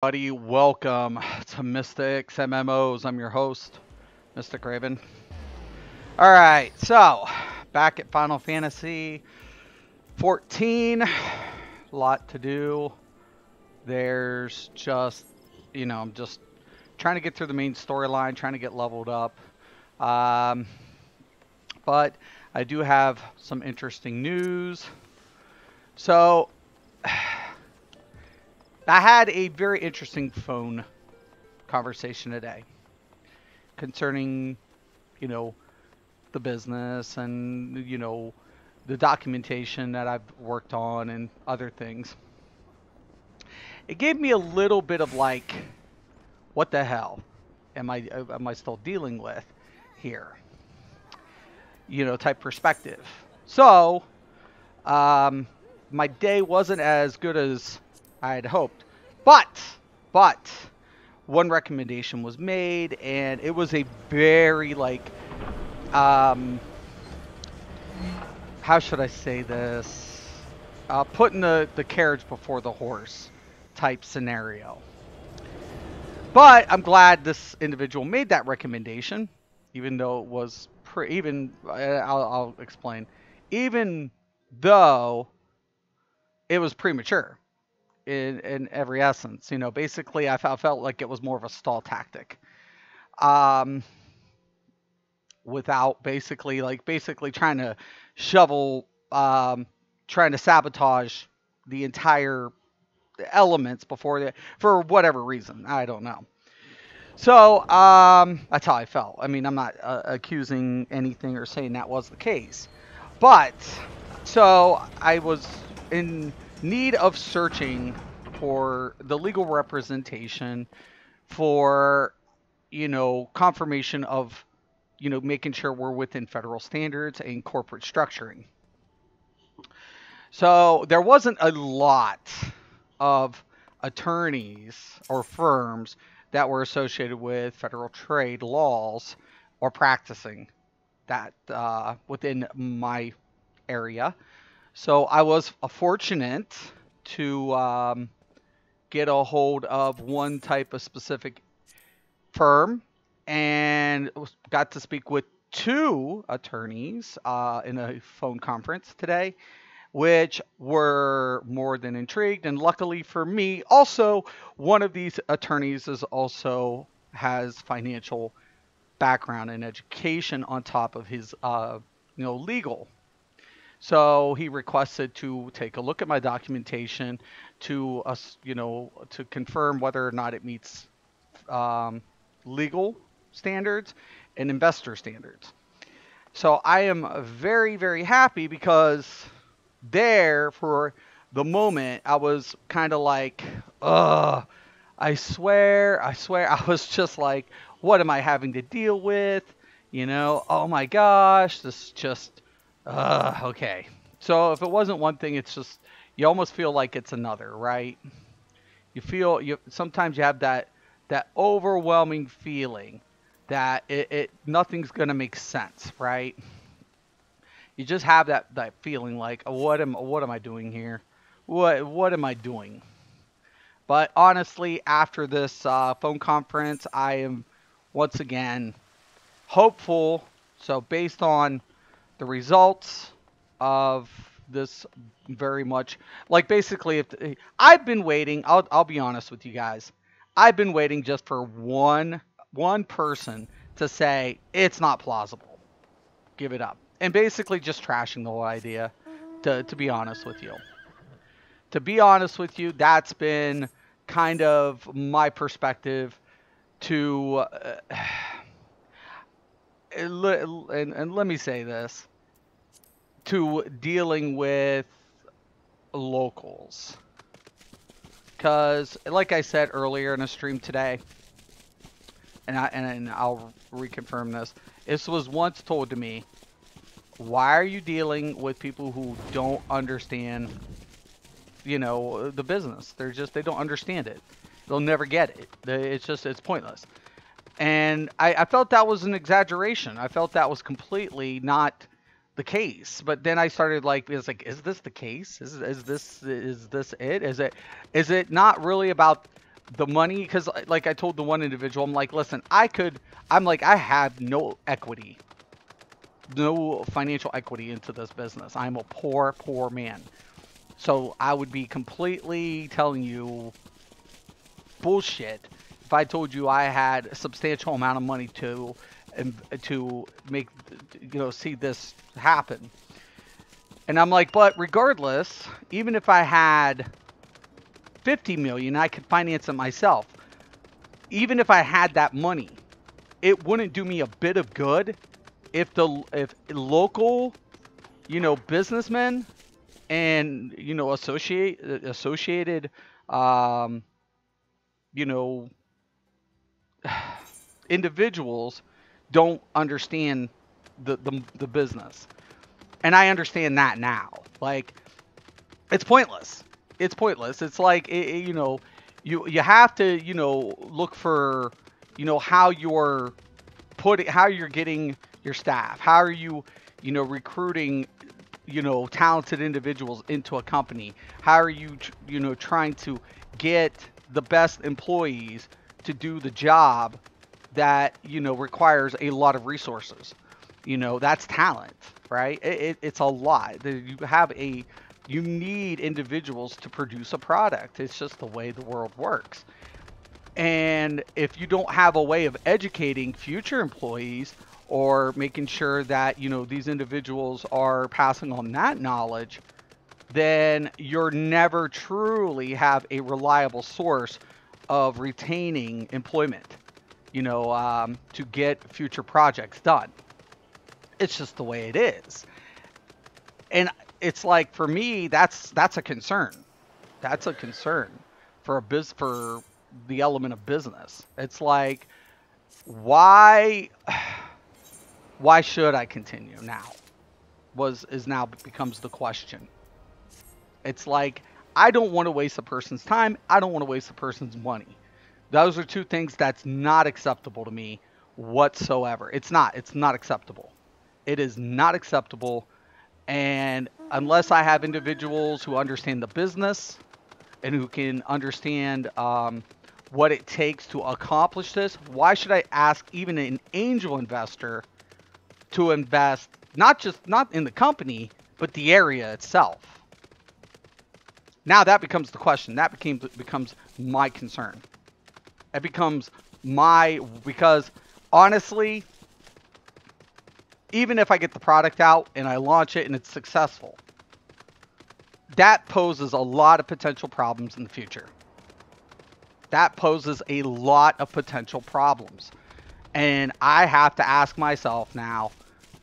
Buddy, welcome to Mystics MMOs. I'm your host, Mystic Raven. All right, so back at Final Fantasy 14. A lot to do. There's just, I'm just trying to get through the main storyline, trying to get leveled up. Um, but I do have some interesting news. So I had a very interesting phone conversation today concerning, you know, the business and, the documentation that I've worked on and other things. It gave me a little bit of like, what the hell am I still dealing with here? Type perspective. So, um, my day wasn't as good as I had hoped, but one recommendation was made, and it was a very like, um, how should I say this? Putting the carriage before the horse type scenario. But I'm glad this individual made that recommendation, even though it was I'll explain. Even though it was premature in every essence, basically I felt like it was more of a stall tactic. Um, Without basically trying to shovel, trying to sabotage the entire elements for whatever reason. I don't know. So that's how I felt. I mean, I'm not accusing anything or saying that was the case, but so I was in need of searching for the legal representation for confirmation of making sure we're within federal standards and corporate structuring. So there wasn't a lot of attorneys or firms that were associated with federal trade laws or practicing that within my area. So I was fortunate to get a hold of one type of specific firm and got to speak with two attorneys in a phone conference today, which were more than intrigued. And luckily for me, also one of these attorneys is also has financial background and education on top of his, legal. So he requested to take a look at my documentation to us, to confirm whether or not it meets um, legal standards and investor standards. So I am very, very happy because there for the moment I was kind of like, I swear, I was just like, what am I having to deal with? Oh my gosh, this is just, okay. So if it wasn't one thing, it's just, you almost feel like it's another, right? Sometimes you have that overwhelming feeling that it nothing's gonna make sense, right? You just have that feeling like, what am I doing here? What am I doing? But honestly, after this phone conference, I am once again hopeful. So based on the results of this, very much like basically, if I've been waiting, I'll be honest with you guys. I've been waiting just for one person to say it's not plausible, give it up, and basically just trashing the whole idea. To be honest with you, that's been kind of my perspective to, and let me say this, to dealing with locals. Because, like I said earlier in a stream today, and I'll reconfirm this, this was once told to me, why are you dealing with people who don't understand, the business? They don't understand it. They'll never get it. It's pointless. And I felt that was an exaggeration. I felt that was completely not the case. But then I started like, is this the case? Is this it? Is it not really about the money, because like I told the one individual, I'm like, listen, I have no equity, no financial equity into this business. I'm a poor, poor man. So I would be completely telling you bullshit if I told you I had a substantial amount of money to make, see this happen. And I'm like, but regardless, even if I had 50 million, I could finance it myself. Even if I had that money, it wouldn't do me a bit of good if local, businessmen and associated, um, you know, individuals don't understand the business. And I understand that now. Like, it's pointless. It's pointless. It's like you have to look for how how you're getting your staff. How are you recruiting talented individuals into a company? How are you trying to get the best employees to do the job that requires a lot of resources? That's talent, right? It's a lot. You need individuals to produce a product. It's just the way the world works. And if you don't have a way of educating future employees or making sure that, these individuals are passing on that knowledge, then you're never truly have a reliable source of retaining employment, to get future projects done. It's just the way it is. And it's like, for me, that's a concern. That's a concern for for the element of business. It's like, why why should I continue now? Was is now becomes the question. It's like, I don't want to waste a person's time. I don't want to waste a person's money. Those are two things that's not acceptable to me whatsoever. It's not acceptable. It is not acceptable. And unless I have individuals who understand the business and who can understand what it takes to accomplish this, why should I ask even an angel investor to invest not in the company, but the area itself? Now that becomes the question. Becomes my concern. It becomes because honestly, even if I get the product out and I launch it and it's successful, that poses a lot of potential problems in the future. That poses a lot of potential problems. And I have to ask myself now,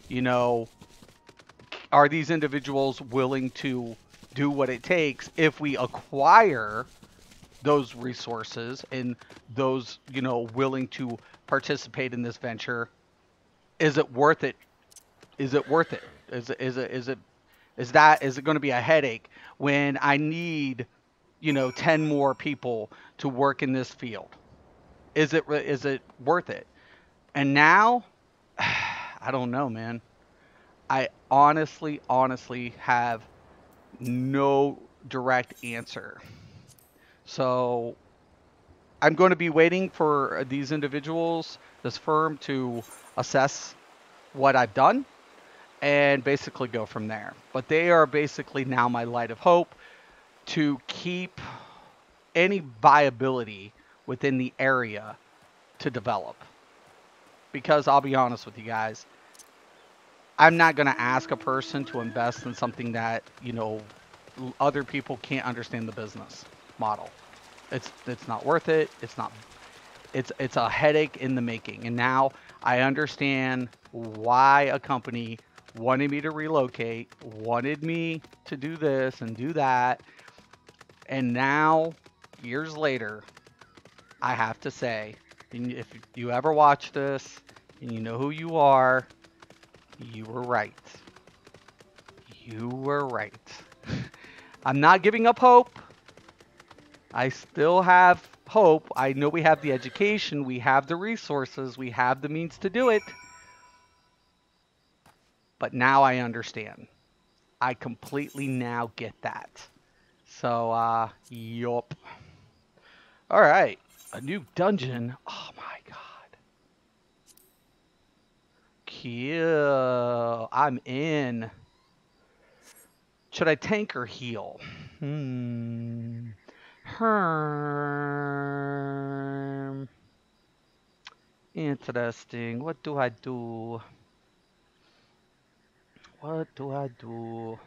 you know, are these individuals willing to do what it takes if we acquire those resources and those, willing to participate in this venture? Is it worth it? Is it worth it? Is it going to be a headache when I need, 10 more people to work in this field? Is it worth it? And now, I don't know, man. I honestly have no direct answer. So I'm going to be waiting for these individuals, this firm, to assess what I've done and basically go from there. But they are basically now my light of hope to keep any viability within the area to develop. Because I'll be honest with you guys, I'm not going to ask a person to invest in something that, other people can't understand the business model. It's not worth it. It's a headache in the making. And now I understand why a company wanted me to relocate, wanted me to do this and do that. And now, years later, I have to say, and if you ever watch this and you know who you are, you were right. You were right. I'm not giving up hope. I still have hope. I know we have the education, we have the resources, we have the means to do it. But now I understand. I completely now get that. So, yup. All right, a new dungeon. Oh my god. Kill. I'm in. Should I tank or heal? Herm. Interesting. What do I do? What do I do?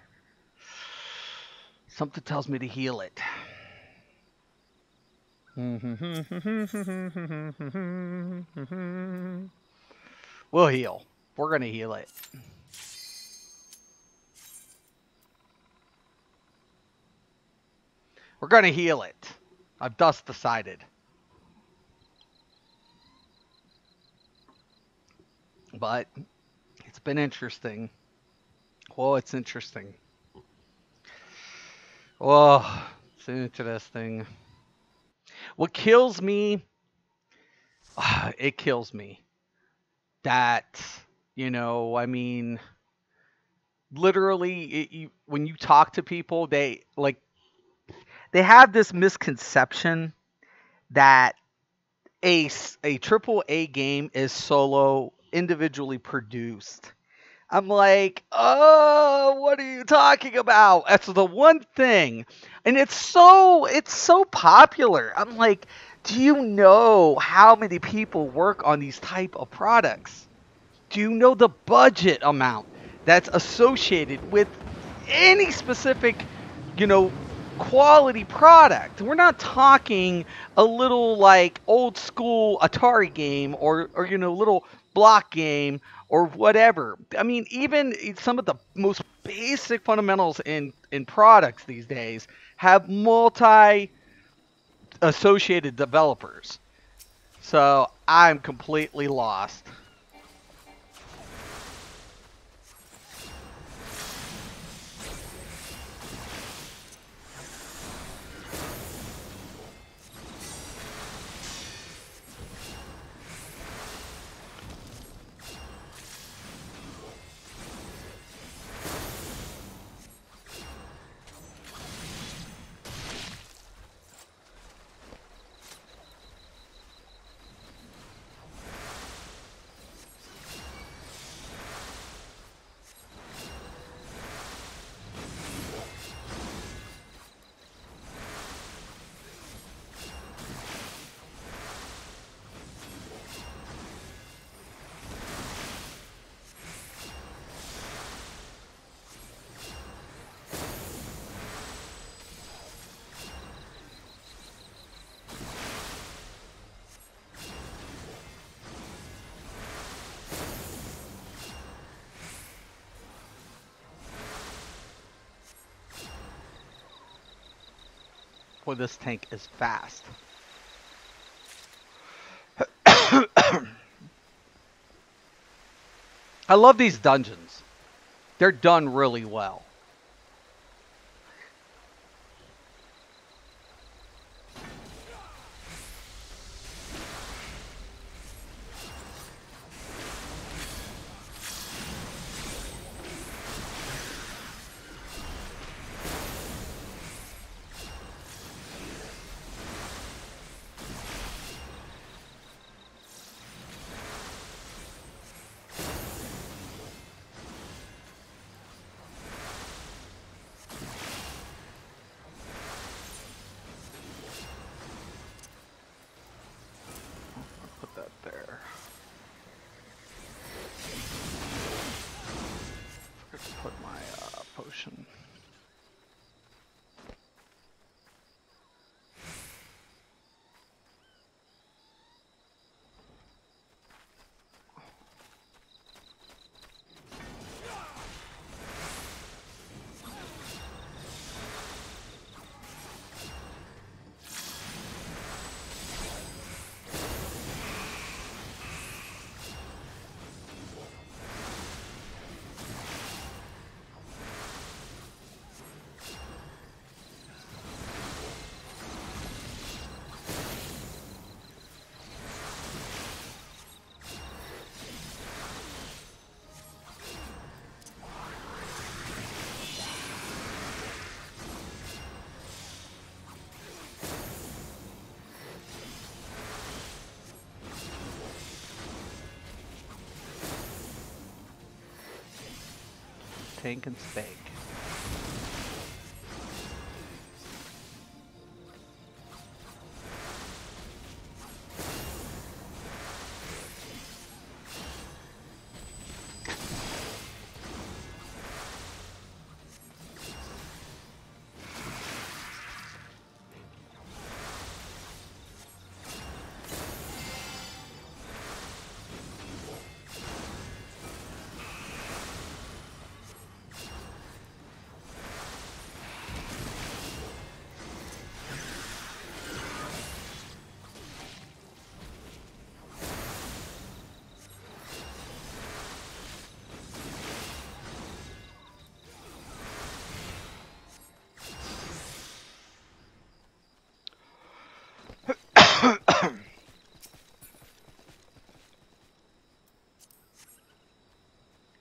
Something tells me to heal it. We'll heal. We're going to heal it. We're going to heal it. I've thus decided. But it's been interesting. Well, it's interesting. Oh, it's interesting. What kills me, it kills me that, I mean, literally, when you talk to people, they have this misconception that a triple A game is solo, individually produced. I'm like, oh, what are you talking about? That's the one thing, and it's so popular. I'm like, do you know how many people work on these type of products? Do you know the budget amount that's associated with any specific, you know, quality product? We're not talking a little like old school Atari game or little block game or whatever. I mean, even some of the most basic fundamentals in products these days have multi associated developers. So I'm completely lost. Boy, this tank is fast. I love these dungeons. They're done really well. tank and spank.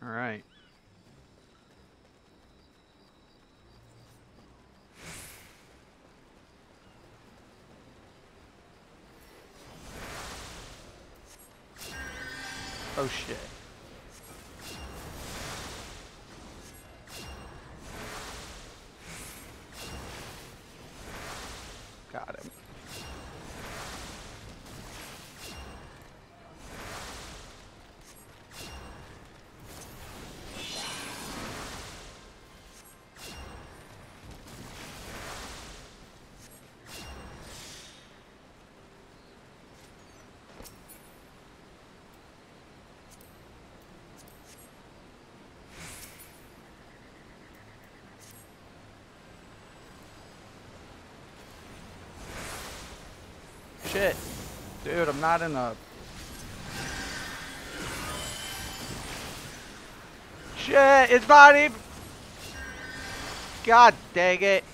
All right. Oh shit. Got him. Shit. Dude, I'm not in a... Shit, it's not even... God dang it.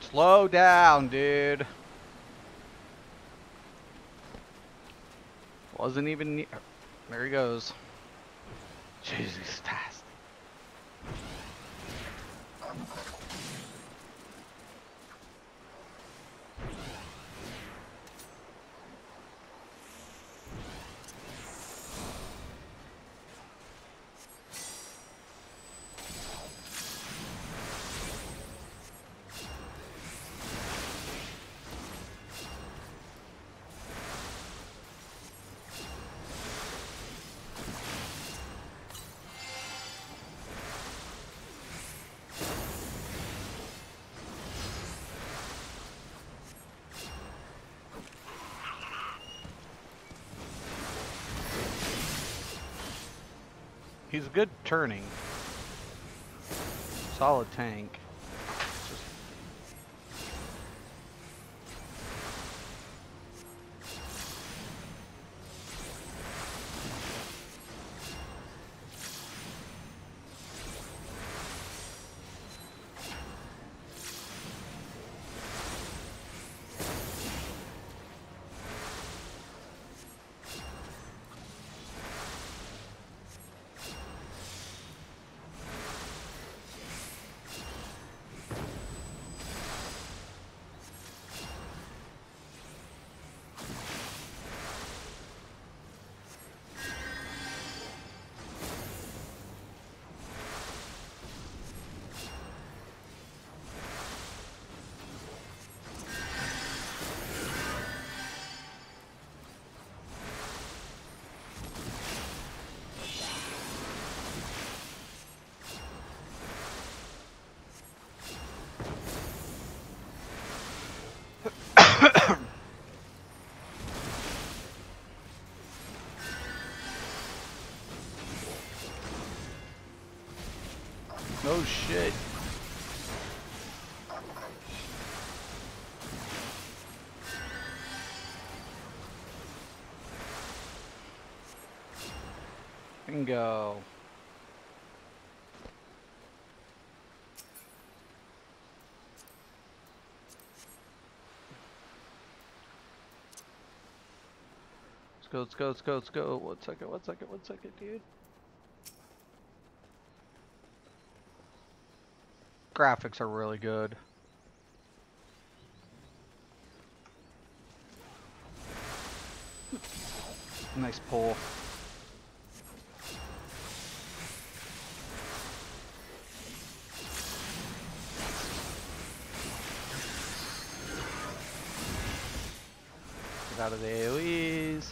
Slow down, dude. Wasn't even... There he goes. Jesus, fast. He's good turning. Solid tank. Oh shit. Bingo. Let's go, let's go, let's go. 1 second, 1 second, 1 second, dude. Graphics are really good. Nice pull. Get out of the AoEs.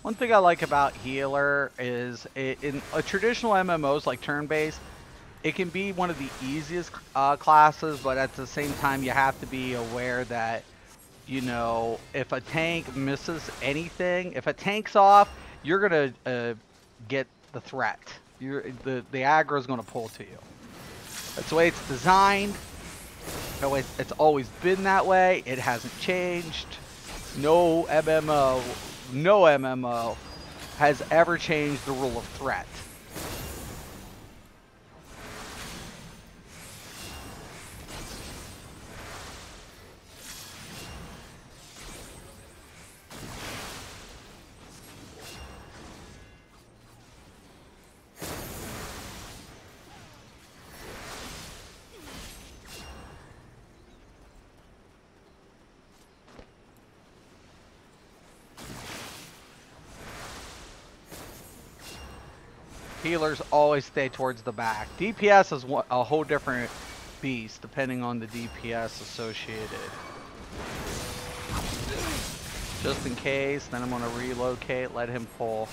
One thing I like about Healer is in a traditional MMOs like turn-based, it can be one of the easiest classes, but at the same time you have to be aware that, you know, if a tank misses anything, if a tank's off, you're gonna get the threat. The aggro is gonna pull to you. That's the way it's designed. It's always been that way. It hasn't changed. No MMO has ever changed the rule of threat. Healers always stay towards the back. DPS is a whole different beast depending on the DPS associated. Just in case, then I'm going to relocate, let him pull.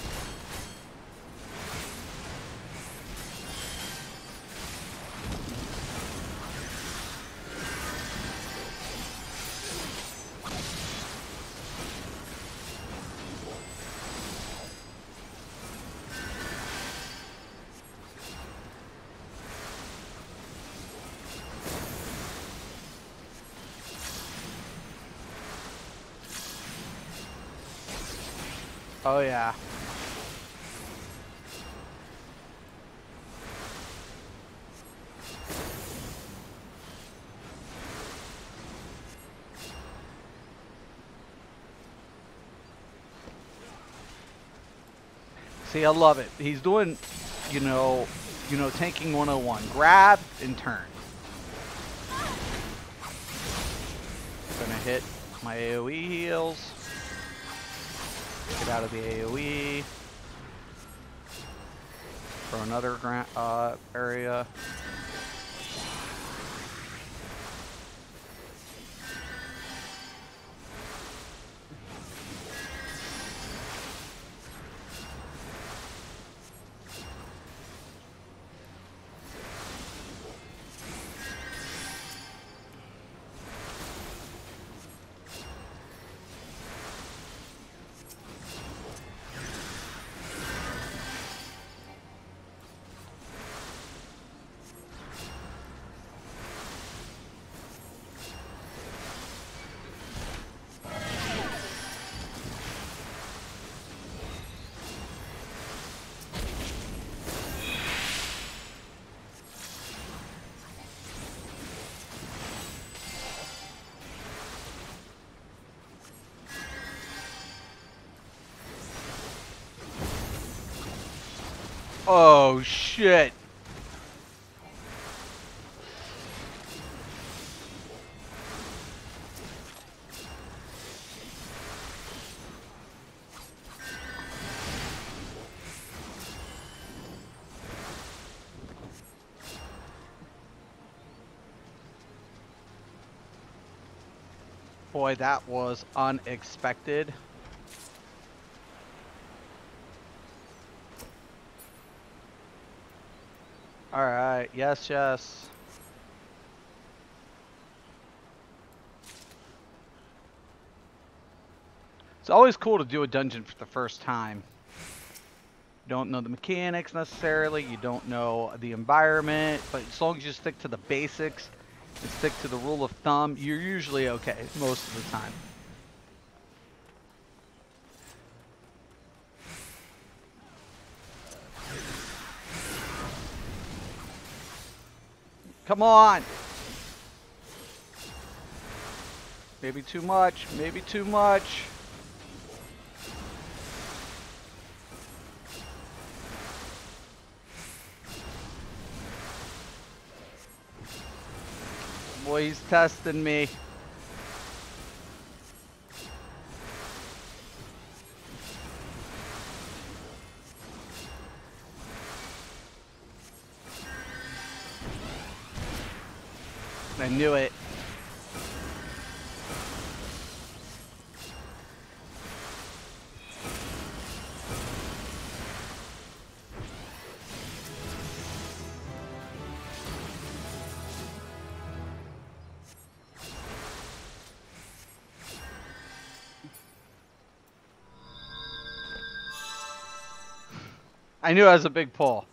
Oh yeah. See, I love it. He's doing, you know, tanking 101. Grab and turn. Gonna hit my AoE heals. Get out of the AoE. For another area. Oh shit. Boy, that was unexpected. Alright, yes, yes. It's always cool to do a dungeon for the first time. You don't know the mechanics necessarily, you don't know the environment, but as long as you stick to the basics and stick to the rule of thumb, you're usually okay most of the time. Come on! Maybe too much. Maybe too much. Boy, he's testing me. I knew it. I knew it was a big pull.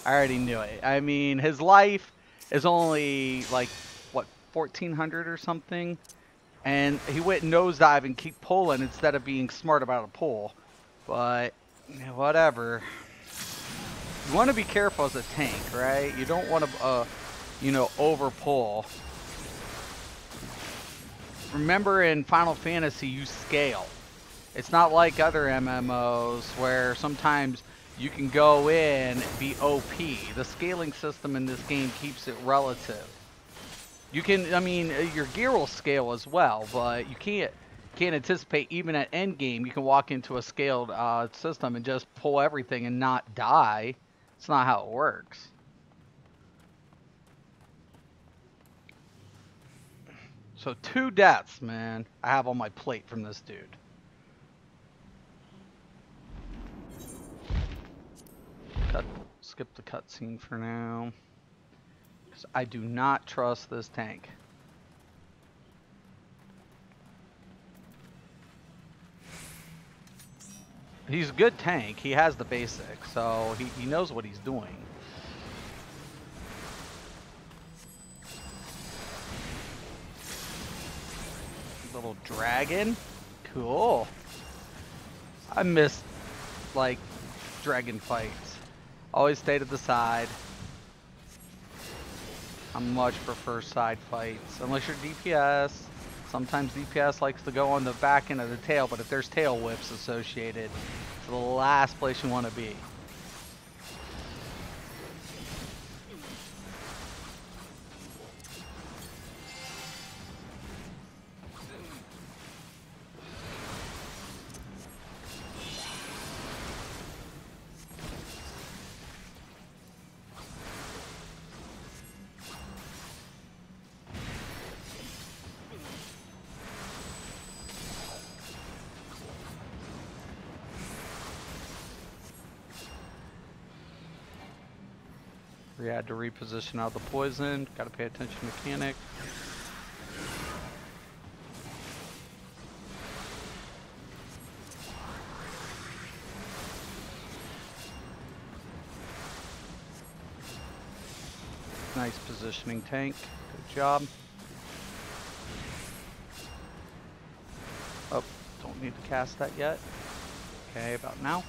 I already knew it. I mean, his life is only like, what, 1,400 or something? And he went nosedive and keep pulling instead of being smart about a pull. But, whatever. You want to be careful as a tank, right? You don't want to, you know, over pull. Remember in Final Fantasy, you scale. It's not like other MMOs where sometimes you can go in, be OP. The scaling system in this game keeps it relative. You can, I mean, your gear will scale as well, but you can't anticipate even at end game you can walk into a scaled system and just pull everything and not die. It's not how it works. So 2 deaths, man, I have on my plate from this dude. Skip the cutscene for now. Because I do not trust this tank. He's a good tank. He has the basics, so he knows what he's doing. Little dragon. Cool. I miss, like, dragon fights. Always stay to the side. I much prefer side fights. Unless you're DPS. Sometimes DPS likes to go on the back end of the tail, but if there's tail whips associated, it's the last place you want to be. We had to reposition out the poison. Got to pay attention to mechanic. Nice positioning, tank. Good job. Oh, don't need to cast that yet. Okay, about now.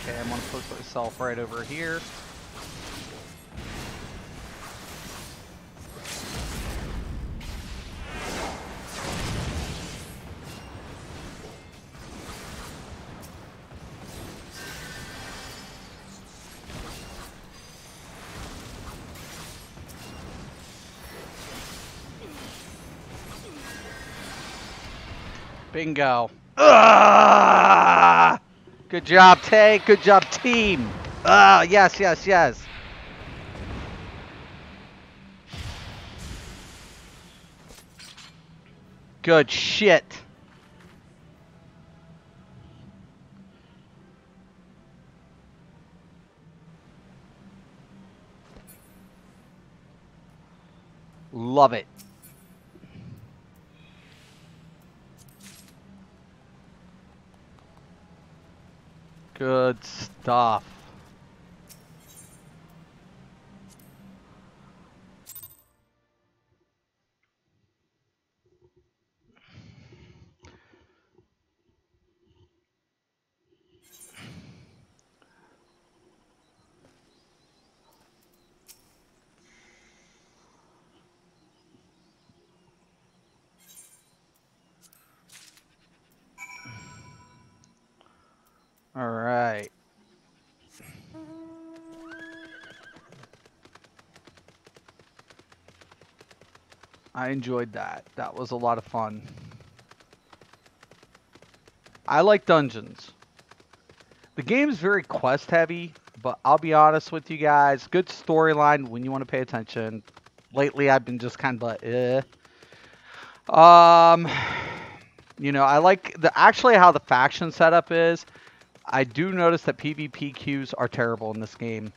Okay, I'm gonna put myself right over here. Bingo. Ugh! Good job, tank. Good job, team. Yes, yes, yes. Good shit. Love it. Good stuff. All right. I enjoyed that. That was a lot of fun. I like dungeons. The game's very quest heavy, but I'll be honest with you guys. Good storyline when you want to pay attention. Lately, I've been just kind of like, eh. Um, I like actually how the faction setup is. I do notice that PvP queues are terrible in this game.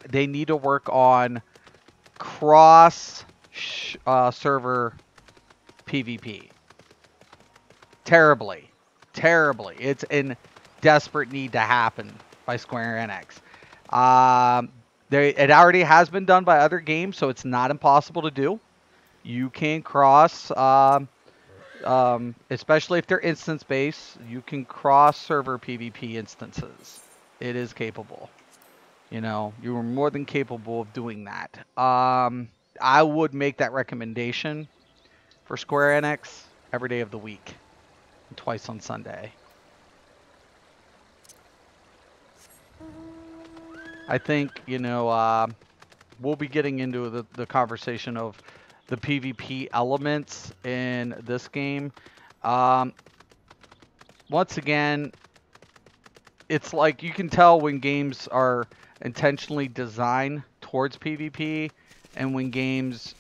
They need to work on cross server PvP. Terribly. It's in desperate need to happen by Square Enix. It already has been done by other games, so it's not impossible to do. You can cross, especially if they're instance-based, you can cross server PvP instances. It is capable. You are more than capable of doing that. I would make that recommendation for Square Enix every day of the week, and twice on Sunday. I think, we'll be getting into the conversation of the PvP elements in this game. Once again, it's like you can tell when games are intentionally designed towards PvP and when games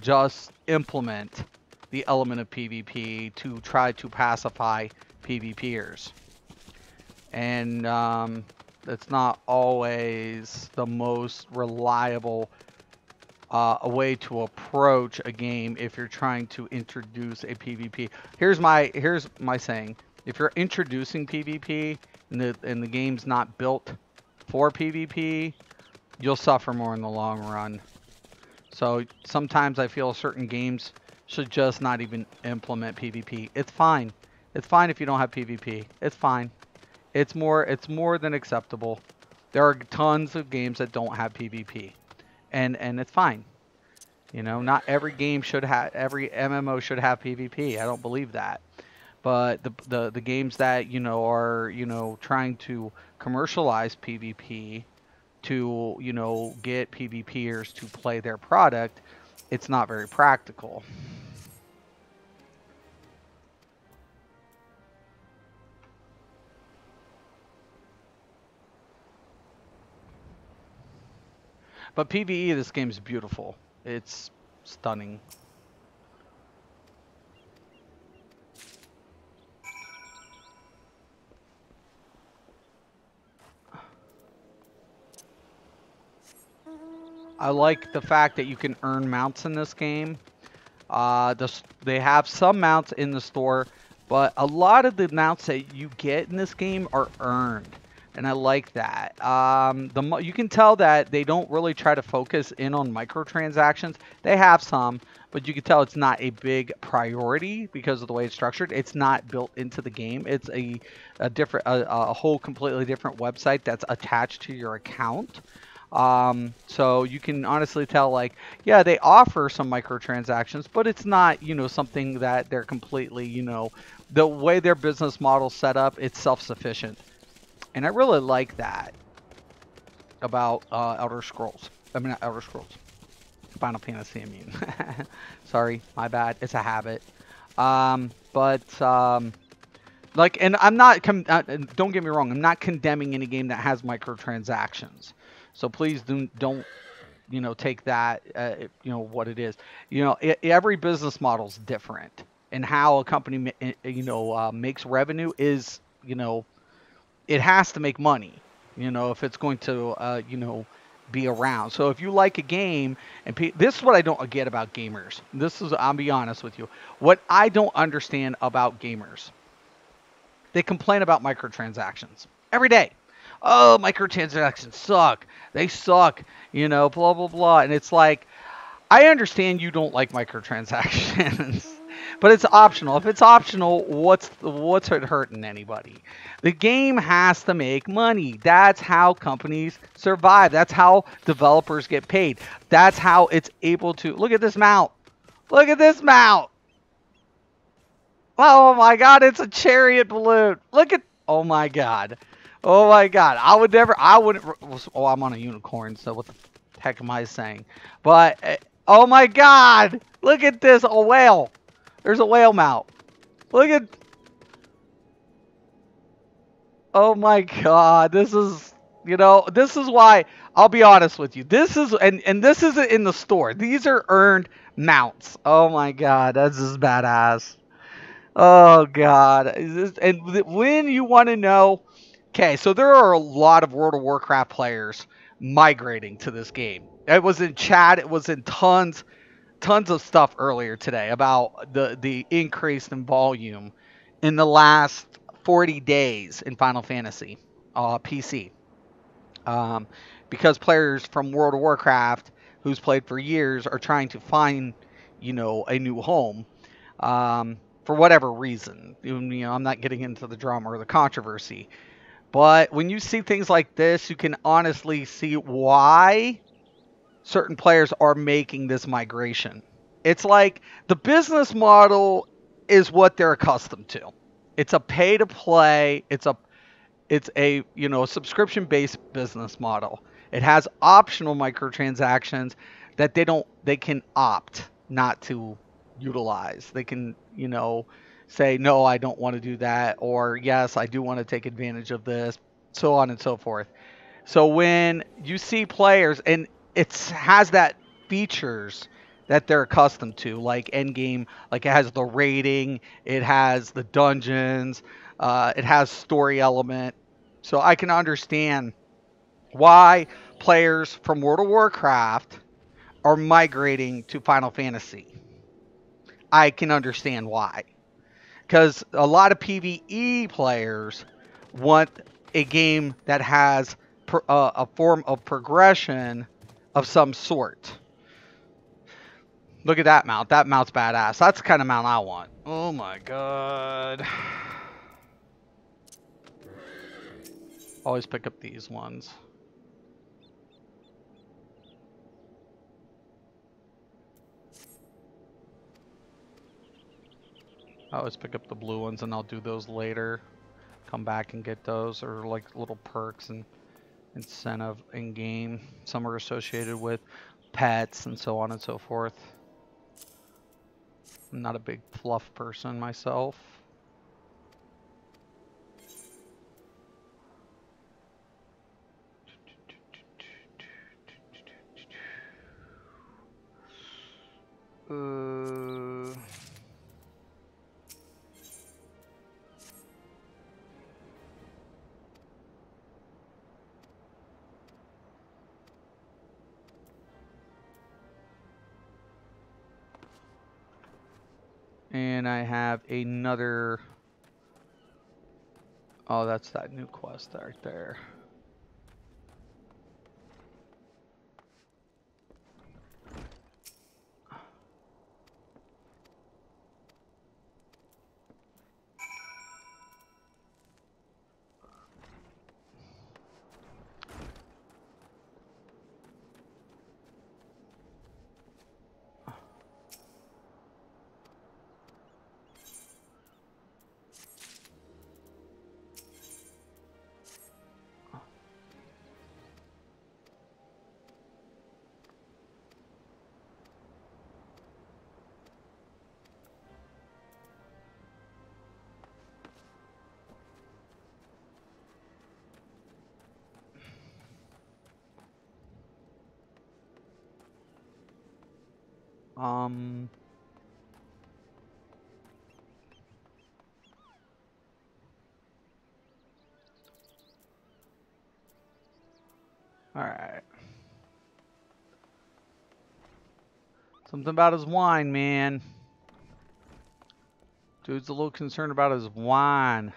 just implement the element of PvP to try to pacify PvPers. And it's not always the most reliable way to approach a game if you're trying to introduce a PvP. Here's my saying: if you're introducing PvP and the game's not built for PvP, you'll suffer more in the long run. So sometimes I feel certain games should just not even implement PvP. It's fine. It's fine if you don't have PvP. It's fine. It's more than acceptable. There are tons of games that don't have PvP. And it's fine. Not every game should have every MMO should have PvP. I don't believe that. But the games that, are, trying to commercialize PvP to, get PvPers to play their product, it's not very practical. But PvE, this game is beautiful. It's stunning. I like the fact that you can earn mounts in this game. They have some mounts in the store, but a lot of the mounts that you get in this game are earned, and I like that. You can tell that they don't really try to focus in on microtransactions. They have some, but you can tell it's not a big priority because of the way it's structured. It's not built into the game. It's a whole completely different website that's attached to your account. So you can honestly tell, like, yeah, they offer some microtransactions, but it's not, something that they're completely, the way their business model's set up, it's self-sufficient. And I really like that about Elder Scrolls. I mean, not Elder Scrolls. Final Fantasy, I mean. Sorry, my bad. It's a habit. Like, and I'm not, don't get me wrong, I'm not condemning any game that has microtransactions. So please don't take that, what it is. Every business model is different, and how a company, makes revenue is, it has to make money, if it's going to, be around. So if you like a game, and this is what I don't get about gamers. I'll be honest with you. What I don't understand about gamers, they complain about microtransactions. every day. Oh, microtransactions suck. They suck. You know, blah blah blah. And it's like, I understand you don't like microtransactions, but it's optional. If it's optional, what's it hurting anybody? The game has to make money. That's how companies survive. That's how developers get paid. That's how it's able to. Look at this mount. Look at this mount. Oh my god, it's a chariot balloon. Look at. Oh my god. Oh my god. I would never. I wouldn't. Oh, I'm on a unicorn, so what the heck am I saying? But. Oh my god. Look at this. A whale. There's a whale mount. Look at. Oh my god. This is. You know, this is why. I'll be honest with you. This is. And this isn't in the store. These are earned mounts. Oh my god. That's just badass. Oh God! And when you want to know, okay, so there are a lot of World of Warcraft players migrating to this game. It was in chat. It was in tons of stuff earlier today about the increase in volume in the last 40 days in Final Fantasy PC. Um, because players from World of Warcraft who's played for years are trying to find, a new home for whatever reason. I'm not getting into the drama or the controversy, but when you see things like this, you can honestly see why certain players are making this migration. It's like the business model is what they're accustomed to. It's a pay to play. It's a subscription based business model. It has optional microtransactions that they can opt not to utilize. They can say no, I don't want to do that, or yes, I do want to take advantage of this, so on and so forth. So when you see players and it has that features that they're accustomed to, like endgame, like it has the rating, it has the dungeons, it has story element. So I can understand why players from World of Warcraft are migrating to Final Fantasy. I can understand why. Because a lot of PvE players want a game that has a form of progression of some sort. Look at that mount. That mount's badass. That's the kind of mount I want. Oh my god. Always pick up these ones. I always pick up the blue ones and I'll do those later. Come back and get those, or like little perks and incentive in game. Some are associated with pets and so on and so forth. I'm not a big fluff person myself. And I have another. Oh, that's that new quest right there. Alright. Something about his wine, man. Dude's a little concerned about his wine.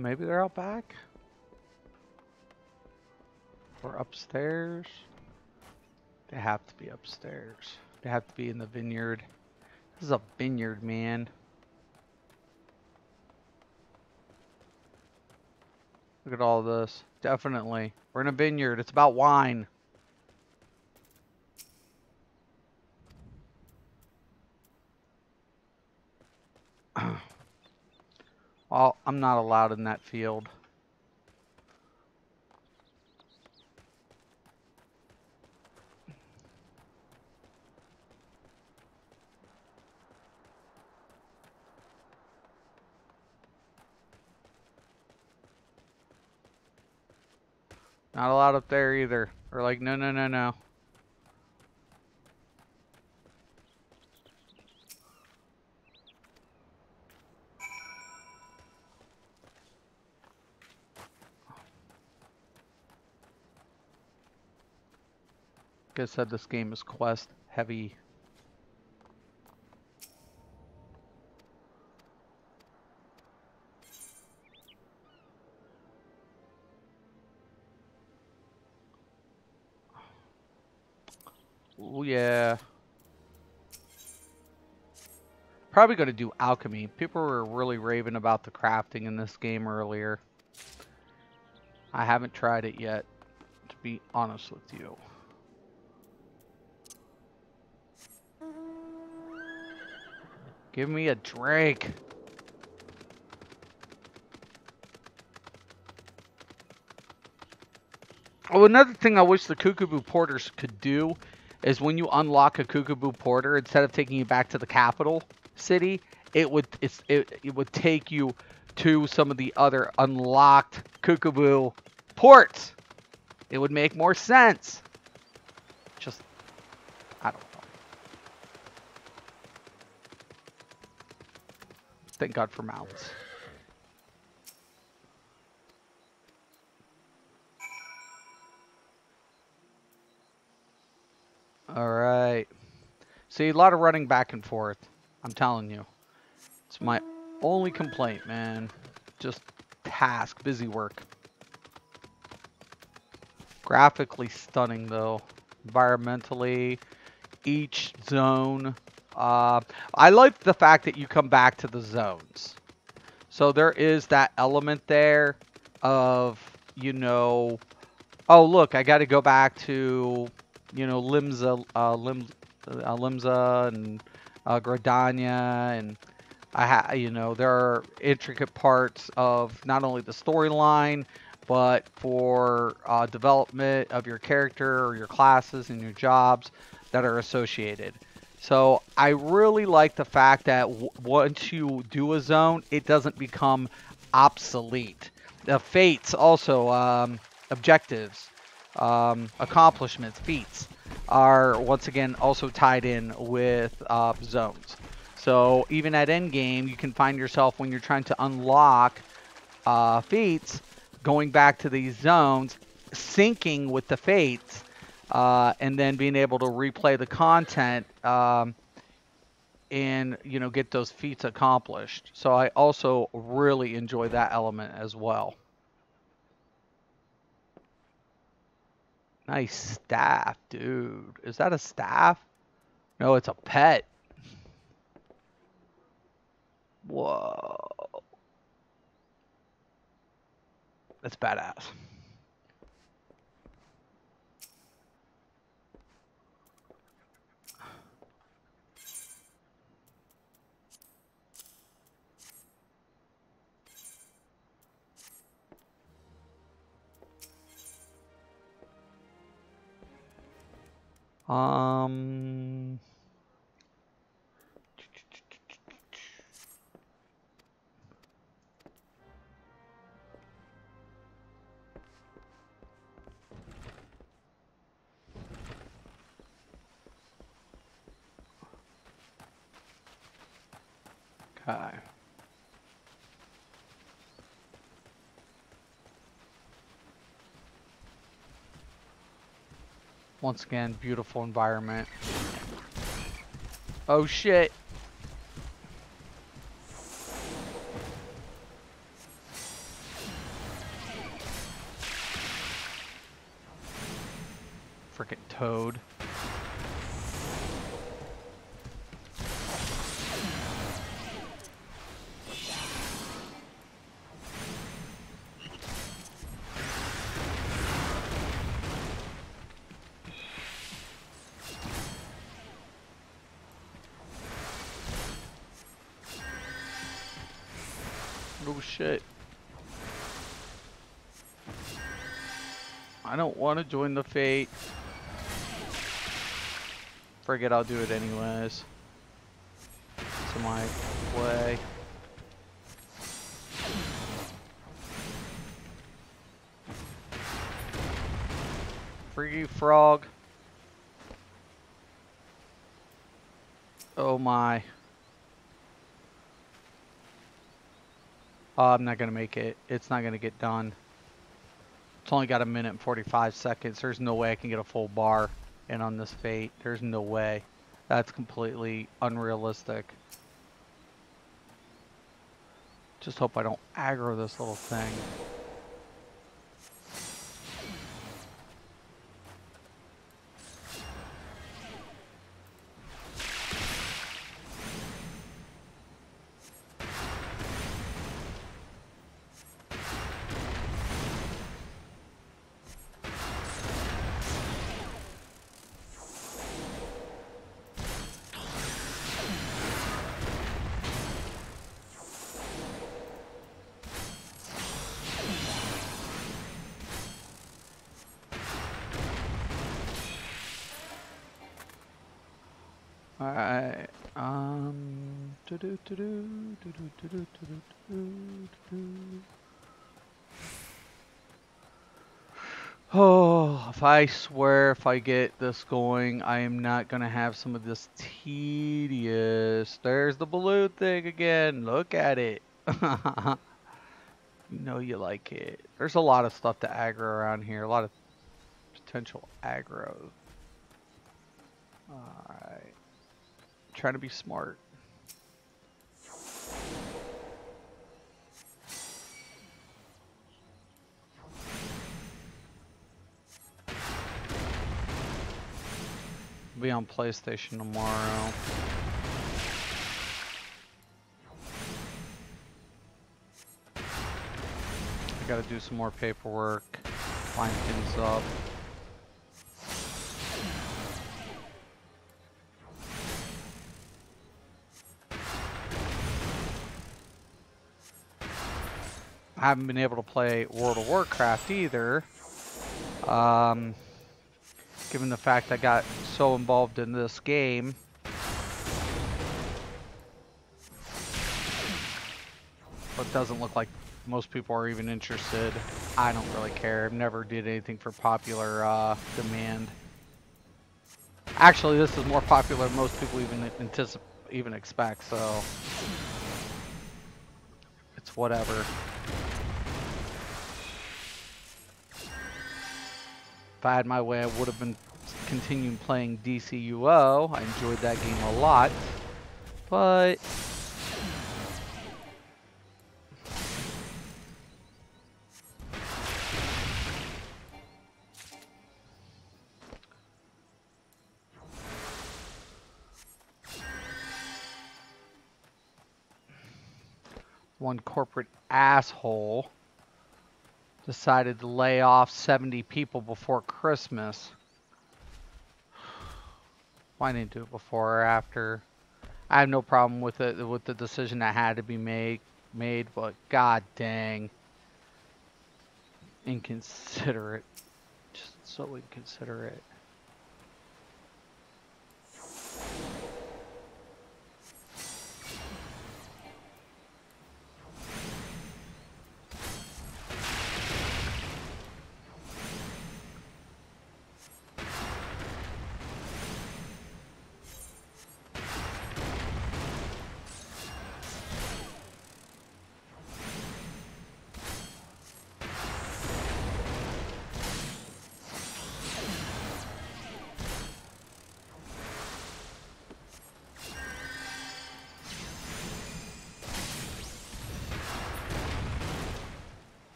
Maybe they're out back? Or upstairs? They have to be upstairs. They have to be in the vineyard. This is a vineyard, man. Look at all this. Definitely. We're in a vineyard. It's about wine. Well, I'm not allowed in that field. Not allowed up there either. Or like, no, no, no, no. Like I said, this game is quest heavy. Oh yeah. Probably going to do alchemy. People were really raving about the crafting in this game earlier. I haven't tried it yet, to be honest with you. Give me a drink. Oh, another thing I wish the Kookaburra Porters could do is when you unlock a Kookaburra Porter, instead of taking you back to the capital city, it would take you to some of the other unlocked Kookaburra ports. It would make more sense. Just, I don't know. Thank God for mounts. Alright. See, a lot of running back and forth. I'm telling you. It's my only complaint, man. Just task, busy work. Graphically stunning, though. Environmentally, each zone. I like the fact that you come back to the zones. So there is that element there of, you know, oh, look, I got to go back to, you know, Limsa and Gridania, and you know, there are intricate parts of not only the storyline, but for development of your character or your classes and your jobs that are associated. So I really like the fact that once you do a zone, it doesn't become obsolete. The fates also, objectives, accomplishments, feats are once again also tied in with zones. So even at endgame, you can find yourself when you're trying to unlock feats, going back to these zones, syncing with the fates, and then being able to replay the content and, you know, get those feats accomplished. So I also really enjoy that element as well. Nice staff, dude. Is that a staff? No, it's a pet. Whoa. That's badass. Um... Okay. Once again, beautiful environment. Oh shit. Frickin' toad. Oh shit. I don't want to join the fate. Forget, I'll do it anyways. To my play. Free frog. Oh my. Oh, I'm not gonna make it. It's not gonna get done. It's only got 1 minute and 45 seconds. There's no way I can get a full bar in on this fate. There's no way. That's completely unrealistic. Just hope I don't aggro this little thing. Alright, oh, if I swear if I get this going, I am not gonna have some of this tedious. There's the balloon thing again. Look at it. You know you like it. There's a lot of stuff to aggro around here. A lot of potential aggro. Alright. Trying to be smart. Be on PlayStation tomorrow. I gotta do some more paperwork, line things up. I haven't been able to play World of Warcraft either. Given the fact I got so involved in this game. But it doesn't look like most people are even interested. I don't really care. I've never did anything for popular demand. Actually, this is more popular than most people even expect, so it's whatever. If I had my way, I would have been continuing playing DCUO. I enjoyed that game a lot, but one corporate asshole decided to lay off 70 people before Christmas. Why didn't do it before or after? I have no problem with it, with the decision that had to be made, but god dang. Inconsiderate. Just so inconsiderate.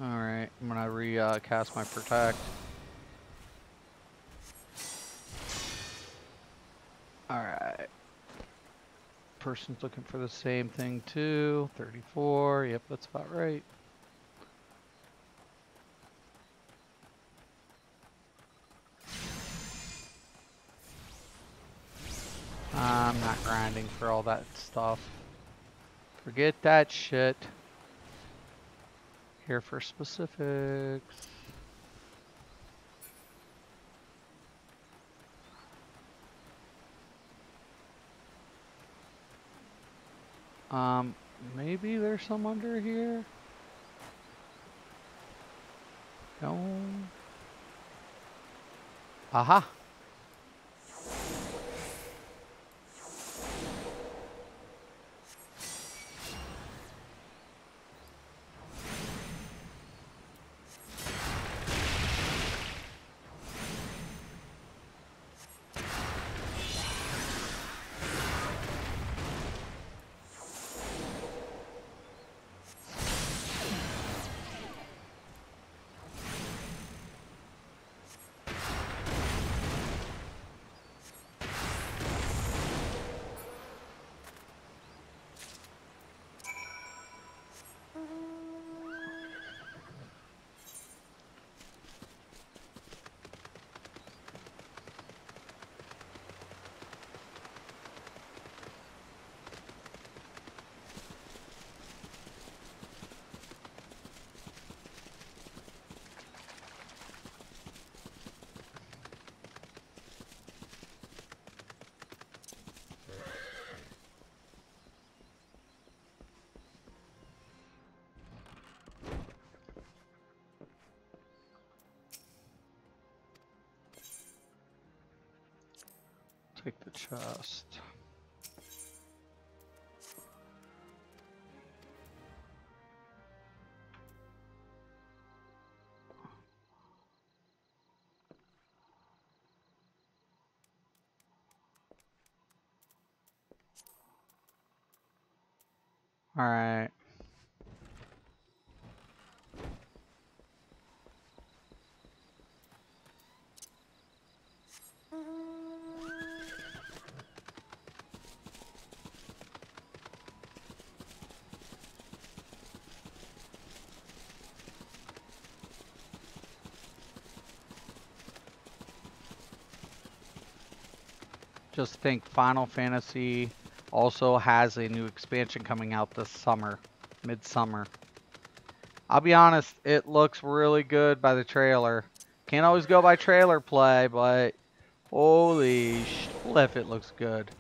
Alright, I'm gonna recast my protect. Alright. Person's looking for the same thing too. 34. Yep, that's about right. I'm not grinding for all that stuff. Forget that shit. Here for specifics. Maybe there's some under here? No. Aha! Take the chest. Alright. Just think Final Fantasy also has a new expansion coming out this summer, midsummer. I'll be honest, it looks really good by the trailer. Can't always go by trailer play, but holy spliff, it looks good.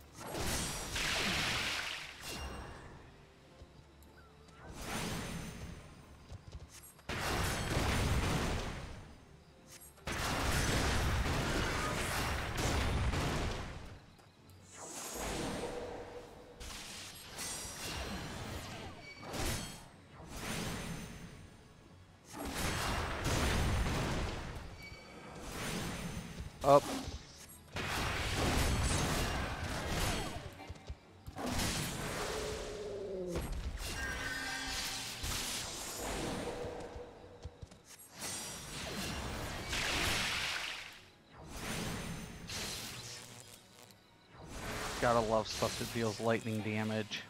Up. Gotta love stuff that deals lightning damage.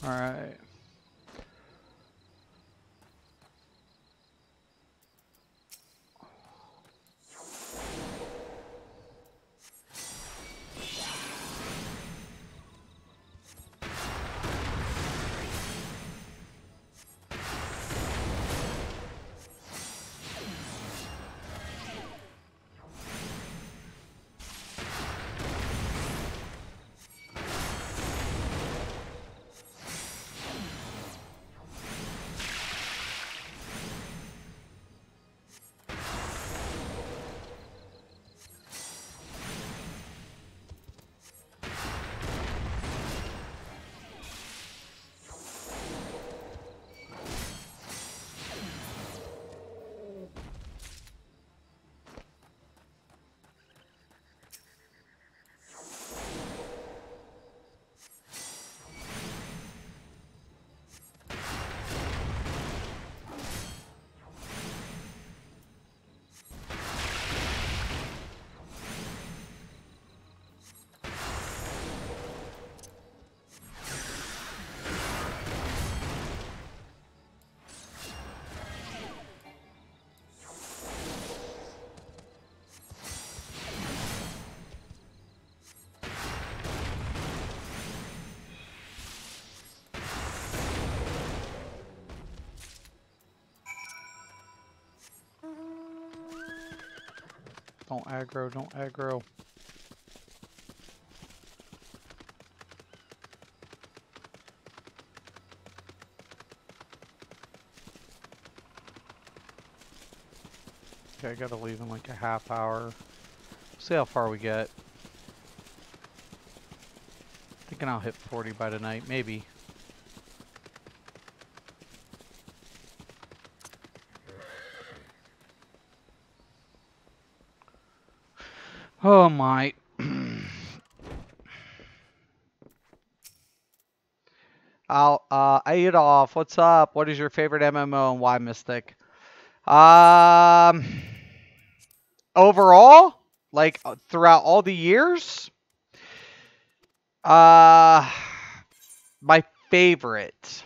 Alright. Don't aggro, don't aggro. Okay, I gotta leave in like a half hour. See how far we get. Thinking I'll hit 40 by tonight, maybe. Oh my. Adolf, what's up? What is your favorite MMO and why, Mystic? Overall, like throughout all the years, my favorite.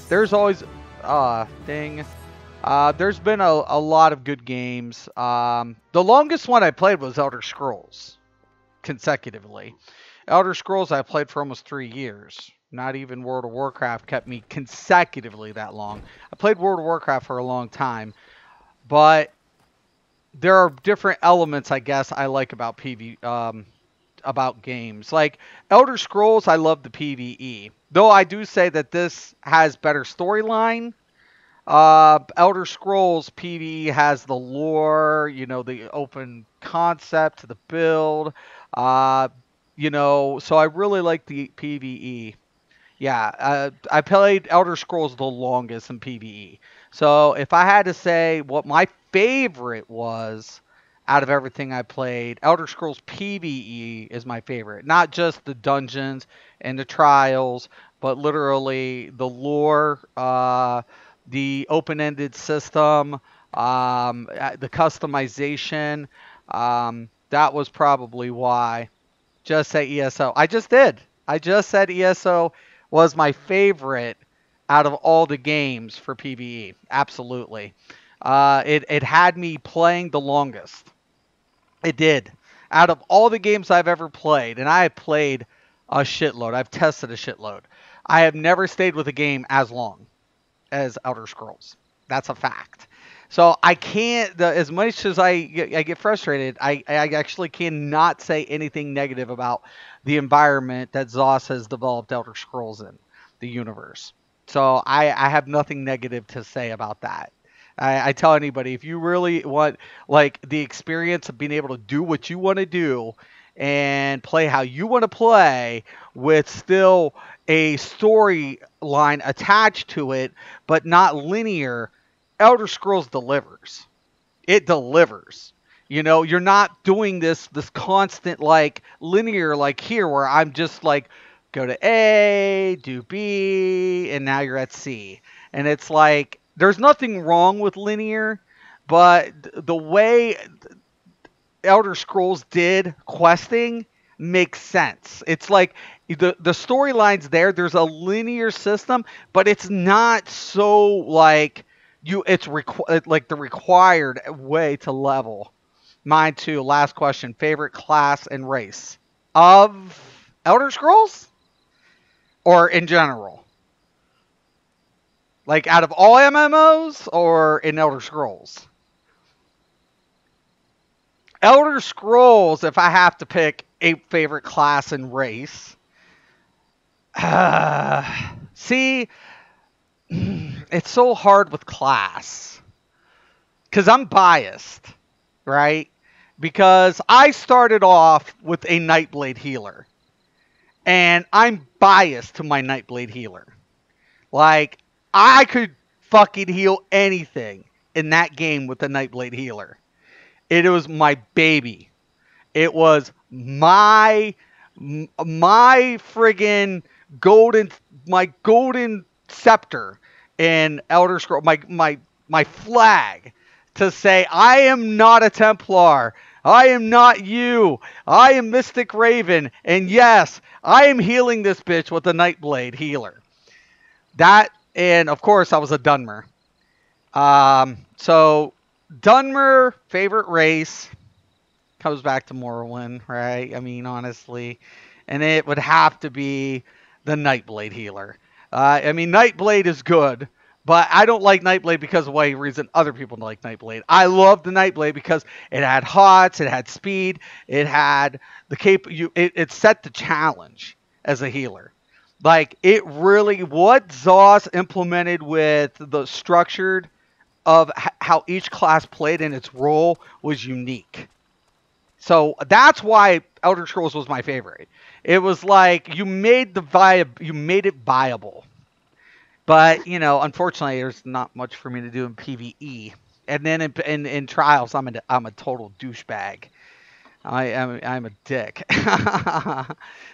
There's always, ding. There's been a lot of good games. The longest one I played was Elder Scrolls, consecutively. Elder Scrolls I played for almost 3 years. Not even World of Warcraft kept me consecutively that long. I played World of Warcraft for a long time, but there are different elements, I guess, I like about about games. Like Elder Scrolls, I love the PvE. Though I do say that this has better storyline. Elder Scrolls PvE has the lore, you know, the open concept, the build, you know, so I really like the PvE. Yeah, I played Elder Scrolls the longest in PvE. So if I had to say what my favorite was out of everything I played, Elder Scrolls PvE is my favorite. Not just the dungeons and the trials, but literally the lore, the open-ended system, the customization. That was probably why. Just say ESO. I just did. I just said ESO was my favorite out of all the games for PvE. Absolutely. It had me playing the longest. It did. Out of all the games I've ever played, and I have played a shitload. I've tested a shitload. I have never stayed with a game as long as Elder Scrolls. That's a fact. So I can't, as much as I get frustrated, I actually cannot say anything negative about the environment that ZOS has developed Elder Scrolls in, the universe. So I have nothing negative to say about that. I tell anybody, if you really want like the experience of being able to do what you want to do and play how you want to play with still a storyline attached to it, but not linear, Elder Scrolls delivers. It delivers. You know, you're not doing this constant like linear like here where I'm just like go to A, do B, and now you're at C. And it's like there's nothing wrong with linear, but the way Elder Scrolls did questing makes sense. It's like the storyline's there. There's a linear system, but it's not so like you. It's like the required way to level. Mine too. Last question: favorite class and race of Elder Scrolls, or in general, like out of all MMOs, or in Elder Scrolls. Elder Scrolls, if I have to pick a favorite class and race, see, it's so hard with class because I'm biased, right? Because I started off with a Nightblade healer, and I'm biased to my Nightblade healer. Like, I could fucking heal anything in that game with the Nightblade healer. It was my baby. It was my friggin' golden scepter in Elder Scrolls, my flag to say I am not a Templar. I am not you. I am Mystic Raven, and yes, I am healing this bitch with a Nightblade healer. That, and of course I was a Dunmer. So Dunmer, favorite race, comes back to Morrowind, right? I mean, honestly. And it would have to be the Nightblade healer. I mean, Nightblade is good, But I don't like Nightblade because of why reason other people like Nightblade. I love the Nightblade because it had hots, it had speed, it had the it set the challenge as a healer. Like it really what Zoss implemented with the structured of how each class played in its role was unique. So that's why Elder Scrolls was my favorite. It was like you made it viable. But unfortunately, there's not much for me to do in PVE. And then in trials, I'm a total douchebag. I'm a dick.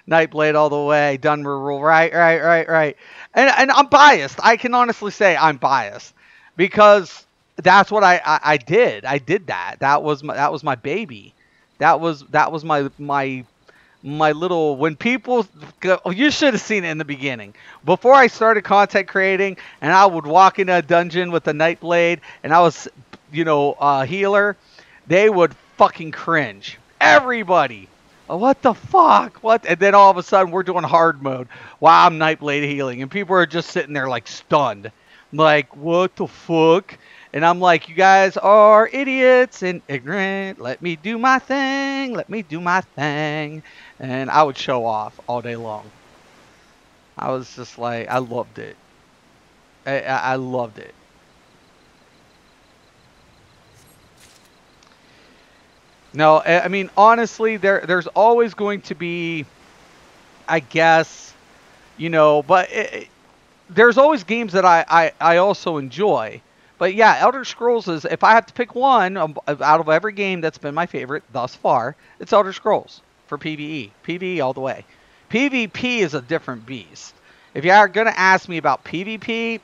Nightblade all the way. Dunmer rule. Right. And I'm biased. I can honestly say I'm biased because that's what I did. I did that. That was my baby. That was my little when people go, you should have seen it in the beginning before I started content creating, and I would walk into a dungeon with a Nightblade and I was a healer. They would fucking cringe. Everybody, oh, what the fuck, what? And then all of a sudden we're doing hard mode while I'm Nightblade healing and people are just sitting there like stunned, like what the fuck. And I'm like, you guys are idiots and ignorant. Let me do my thing. Let me do my thing. And I would show off all day long. I was just like, I loved it. I loved it. No, I mean, honestly, there's always going to be, I guess, but there's always games that I also enjoy. But yeah, Elder Scrolls is, if I have to pick one out of every game that's been my favorite thus far, it's Elder Scrolls for PvE. PvE all the way. PvP is a different beast. If you are going to ask me about PvP,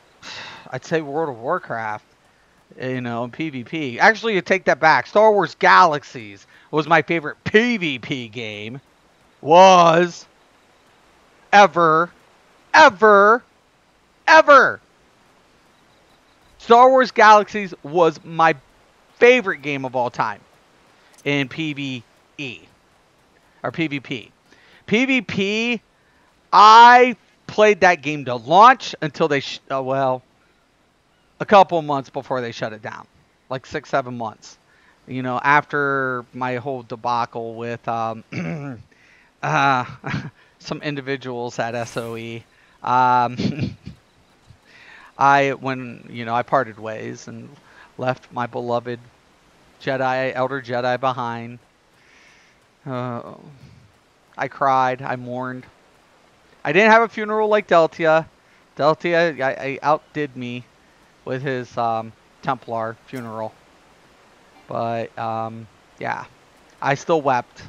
I'd say World of Warcraft, PvP. Actually, you take that back. Star Wars Galaxies was my favorite PvP game. Was. Ever. Star Wars Galaxies was my favorite game of all time in PvE or PvP. PvP, I played that game to launch until they, a couple months before they shut it down, like 6-7 months. After my whole debacle with some individuals at SOE. I parted ways and left my beloved Elder Jedi behind. I cried. I mourned. I didn't have a funeral like Deltia. I outdid me with his Templar funeral. But, yeah. I still wept.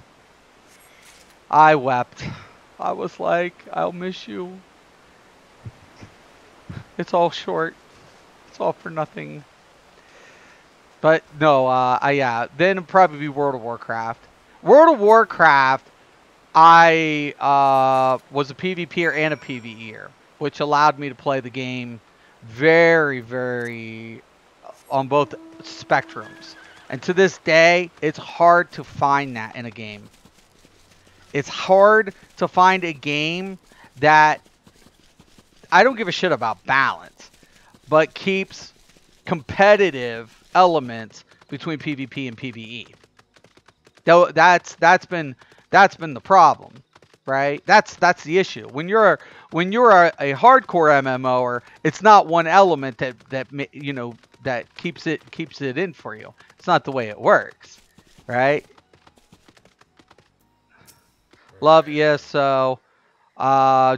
I wept. I was like, I'll miss you. It's all short. It's all for nothing. But no, yeah. Then it'd probably be World of Warcraft. World of Warcraft, I was a PvPer and a PvEer, which allowed me to play the game very, very on both spectrums. And to this day, it's hard to find that in a game. It's hard to find a game that, I don't give a shit about balance, but keeps competitive elements between PvP and PvE. Though that's been the problem, right? That's the issue. When you're a hardcore MMOer, it's not one element that keeps it in for you. It's not the way it works, right? Love ESO.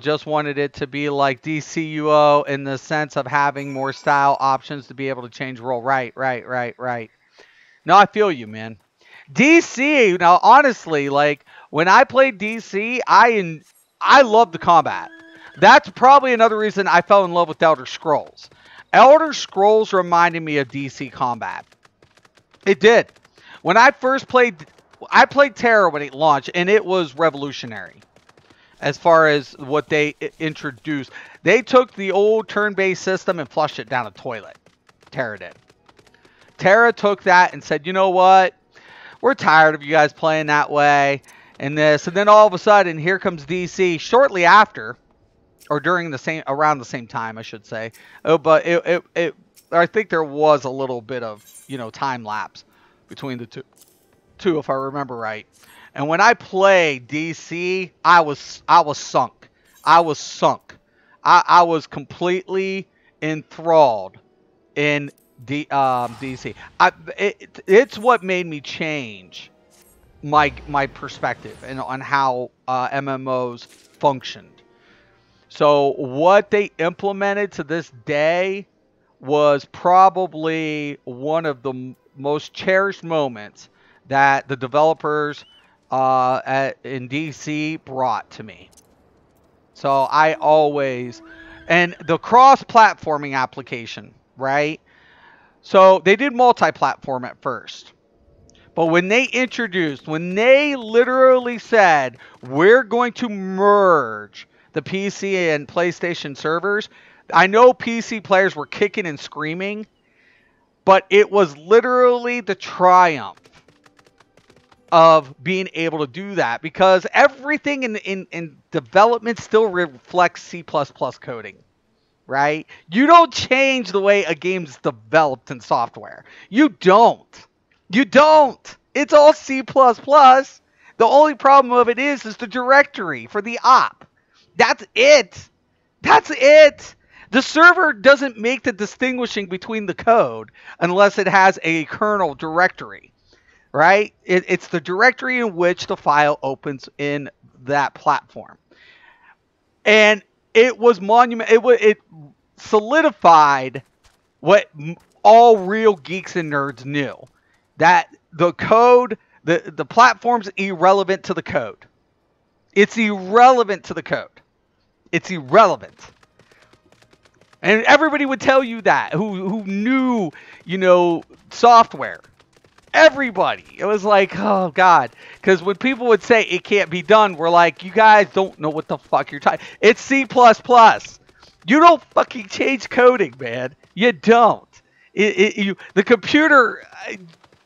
Just wanted it to be like DCUO in the sense of having more style options to be able to change role. Right. No, I feel you, man. DC, now honestly, like when I played DC, I love the combat. That's probably another reason I fell in love with Elder Scrolls. Elder Scrolls reminded me of DC combat. It did. When I first played, I played Terra when it launched, and it was revolutionary as far as what they introduced. They took the old turn-based system and flushed it down a toilet. Terra did. Terra took that and said, you know what? We're tired of you guys playing that way and this. And then all of a sudden, here comes DC shortly after. or around the same time, I should say. Oh, but I think there was a little bit of time lapse between the two, if I remember right. And when I played DC, I was sunk. I was sunk. I was completely enthralled in DC. It's what made me change my perspective and on how MMOs functioned. So what they implemented to this day was probably one of the most cherished moments that the developers in DC brought to me. So I always, and the cross-platforming application, right? So they did multi-platform at first. But when they literally said, we're going to merge the PC and PlayStation servers, I know PC players were kicking and screaming, but it was literally the triumph of being able to do that, because everything in development still reflects C++ coding, right? You don't change the way a game's developed in software. You don't. You don't. It's all C++. The only problem of it is the directory for the op. That's it. That's it. The server doesn't make the distinguishing between the code unless it has a kernel directory, right? It's the directory in which the file opens in that platform. And it was it solidified what all real geeks and nerds knew, that the code, the platform's irrelevant to the code. It's irrelevant to the code. It's irrelevant. And everybody would tell you that who knew, software. Everybody. It was like, oh God. Because when people would say it can't be done, we're like, you guys don't know what the fuck you're talking. It's C++. You don't fucking change coding, man. You don't. The computer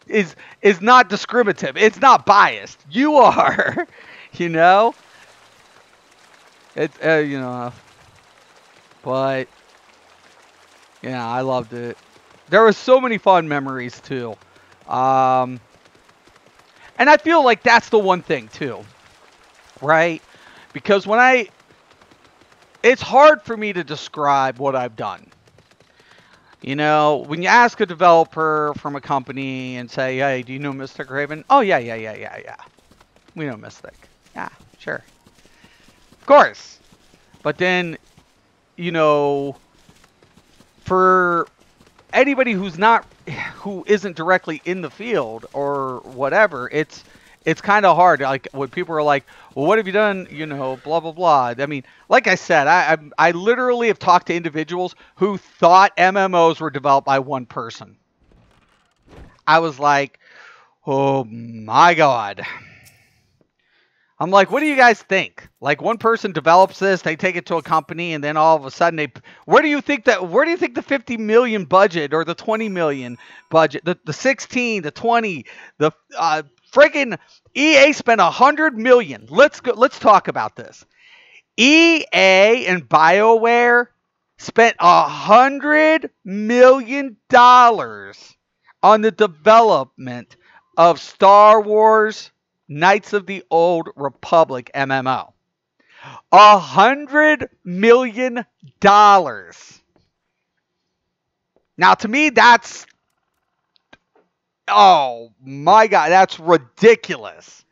is not discriminative. It's not biased. You are. It's but yeah, I loved it. There were so many fun memories too. And I feel like that's the one thing too, right? Because it's hard for me to describe what I've done. When you ask a developer from a company and say, hey, do you know Mystic Raven? Oh, yeah. We know Mystic. Yeah, sure. Of course. But then, for anybody who isn't directly in the field or whatever, it's kind of hard. Like when people are like, well, what have you done? Blah, blah, blah. I mean, like I said, I literally have talked to individuals who thought MMOs were developed by one person. I was like, oh my God. I'm like, what do you guys think? Like one person develops this, they take it to a company, and then all of a sudden where do you think the 50 million budget or the 20 million budget, the 16, the 20, the freaking EA spent 100 million. Let's talk about this. EA and BioWare spent $100 million on the development of Star Wars Knights of the Old Republic MMO. $100 million. Now, to me, that's, oh my God, that's ridiculous.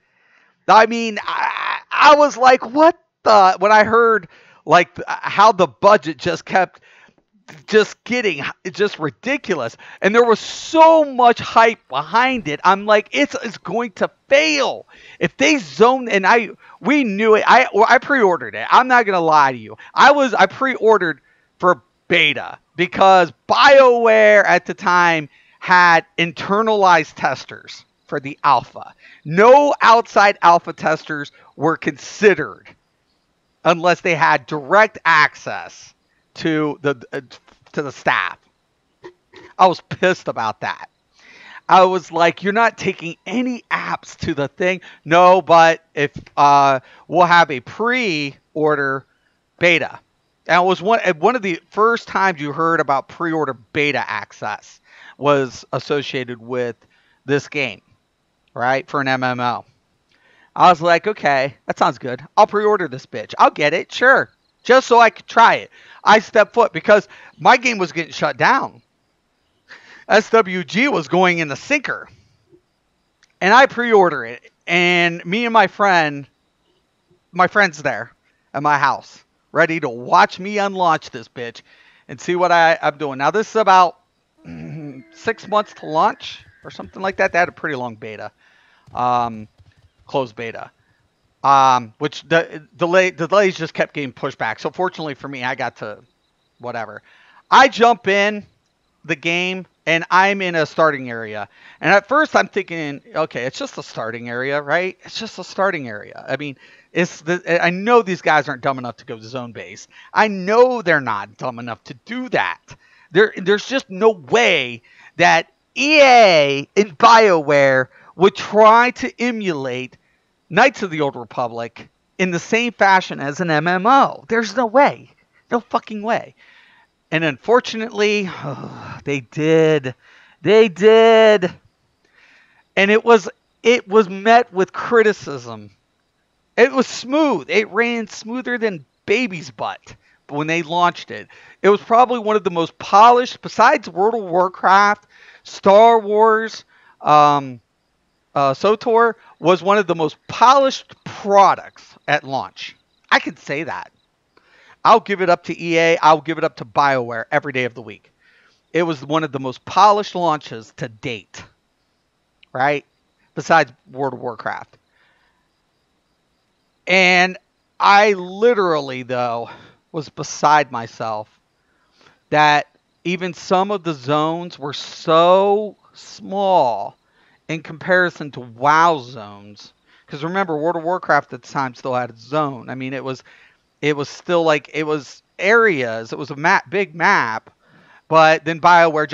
I mean, I was like, what the, when I heard like how the budget just kept getting just ridiculous, and there was so much hype behind it. I'm like, it's going to fail if they zone. And we knew it. I pre-ordered it. I'm not gonna lie to you. I pre-ordered for beta because BioWare at the time had internalized testers for the alpha. No outside alpha testers were considered unless they had direct access to the staff. I was pissed about that. I was like, you're not taking any apps to the thing. No, but if we'll have a pre-order beta. And it was one of the first times you heard about pre-order beta access was associated with this game, right? For an MMO. I was like, okay, that sounds good. I'll pre-order this bitch. I'll get it, sure. Just so I could try it. I stepped foot because my game was getting shut down. SWG was going in the sinker. And I pre-order it. And me and my friend's there at my house, ready to watch me unlaunch this bitch and see what I'm doing. Now, this is about 6 months to launch or something like that. They had a pretty long beta, closed beta, which the delays just kept getting pushed back. So fortunately for me, I got to whatever. I jump in the game and I'm in a starting area. And at first I'm thinking, okay, it's just a starting area, right? It's just a starting area. I mean, I know these guys aren't dumb enough to go to zone base. I know they're not dumb enough to do that. There's just no way that EA and BioWare would try to emulate Knights of the Old Republic in the same fashion as an MMO. There's no way. No fucking way. And unfortunately, they did. They did. And it was met with criticism. It was smooth. It ran smoother than baby's butt when they launched it. It was probably one of the most polished, besides World of Warcraft, Star Wars, SWTOR was one of the most polished products at launch. I can say that. I'll give it up to EA. I'll give it up to BioWare every day of the week. It was one of the most polished launches to date, right? Besides World of Warcraft. And I literally, though, was beside myself that even some of the zones were so small in comparison to WoW zones. Because remember, World of Warcraft at the time still had a zone. I mean, it was still like, it was areas. It was a big map. But then BioWare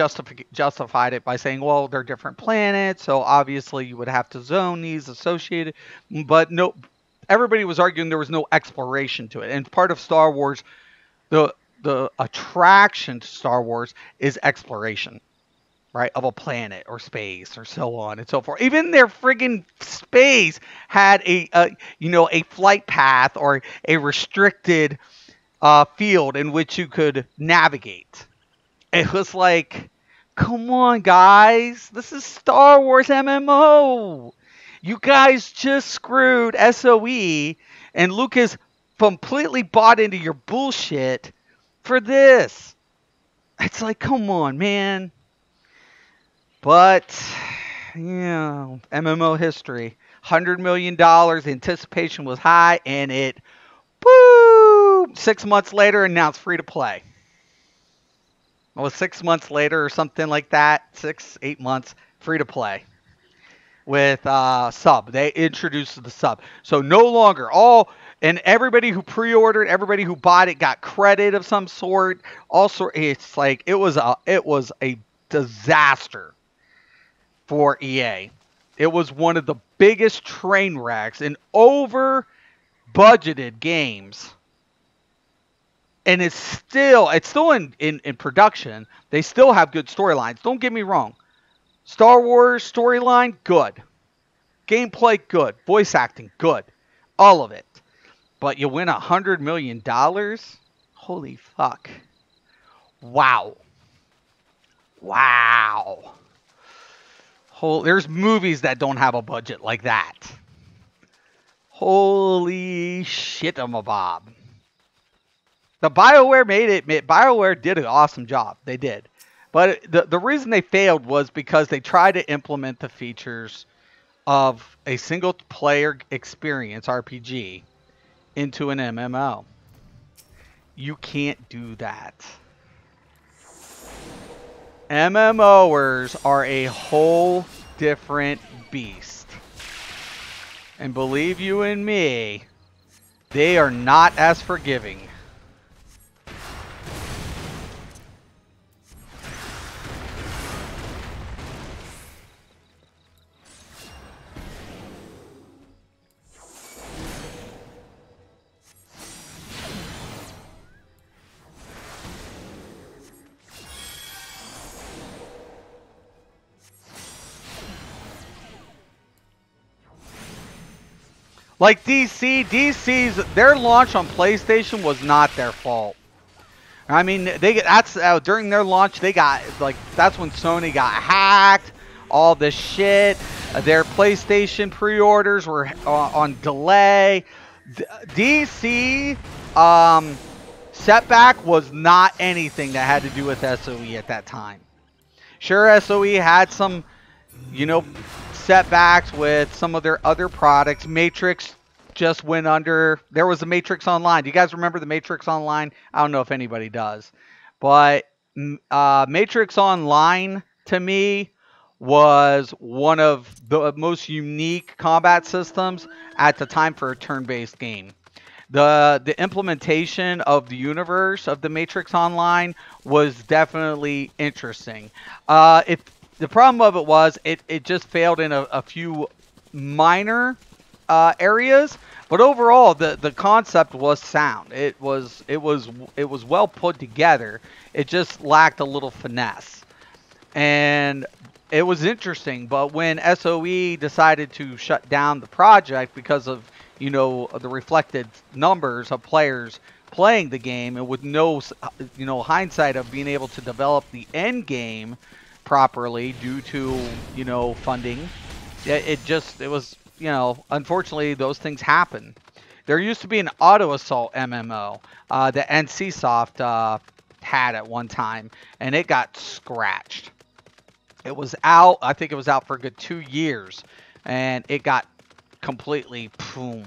justified it by saying, well, they're different planets, so obviously you would have to zone these associated. But no, everybody was arguing there was no exploration to it. And part of Star Wars, the attraction to Star Wars is exploration, right, of a planet or space or so on and so forth. Even their friggin' space had a flight path or a restricted field in which you could navigate. It was like, come on, guys. This is Star Wars MMO. You guys just screwed SOE, and Lucas completely bought into your bullshit for this. It's like, come on, man. But, MMO history. $100 million, anticipation was high, and it, boom, 6 months later, announced free to play. It was 6 months later or something like that. 6-8 months, free to play. With sub. They introduced the sub. So no longer and everybody who pre-ordered, everybody who bought it got credit of some sort. Also, it's like it was a disaster for EA. It was one of the biggest train wrecks in over budgeted games. And it's still in production. They still have good storylines. Don't get me wrong. Star Wars storyline, good. Gameplay, good. Voice acting, good. All of it. But you win $100 million? Holy fuck. Wow. Wow. There's movies that don't have a budget like that. Holy shit, Bob. The BioWare made it. BioWare did an awesome job. They did. But the reason they failed was because they tried to implement the features of a single player experience RPG into an MMO. You can't do that. MMOers are a whole different beast. And believe you and me, they are not as forgiving. Like DC's their launch on PlayStation was not their fault. I mean, that's during their launch they got like that's when Sony got hacked. All this shit. Their PlayStation pre-orders were on delay. DC setback was not anything that had to do with SOE at that time. Sure, SOE had some, you know, setbacks with some of their other products. Matrix just went under. There was a Matrix Online. Do you guys remember the Matrix Online? I don't know if anybody does. But Matrix Online, to me, was one of the most unique combat systems at the time for a turn-based game. The implementation of the universe of the Matrix Online was definitely interesting. If the problem of it was it just failed in a few minor areas, but overall the concept was sound. It was well put together. It just lacked a little finesse, and it was interesting. But when SOE decided to shut down the project because of the reflected numbers of players playing the game, and with no hindsight of being able to develop the end game properly due to funding, it was unfortunately those things happen. There used to be an Auto Assault MMO that NCSoft had at one time, and it got scratched. It was out, I think it was out for a good 2 years, and it got completely boom.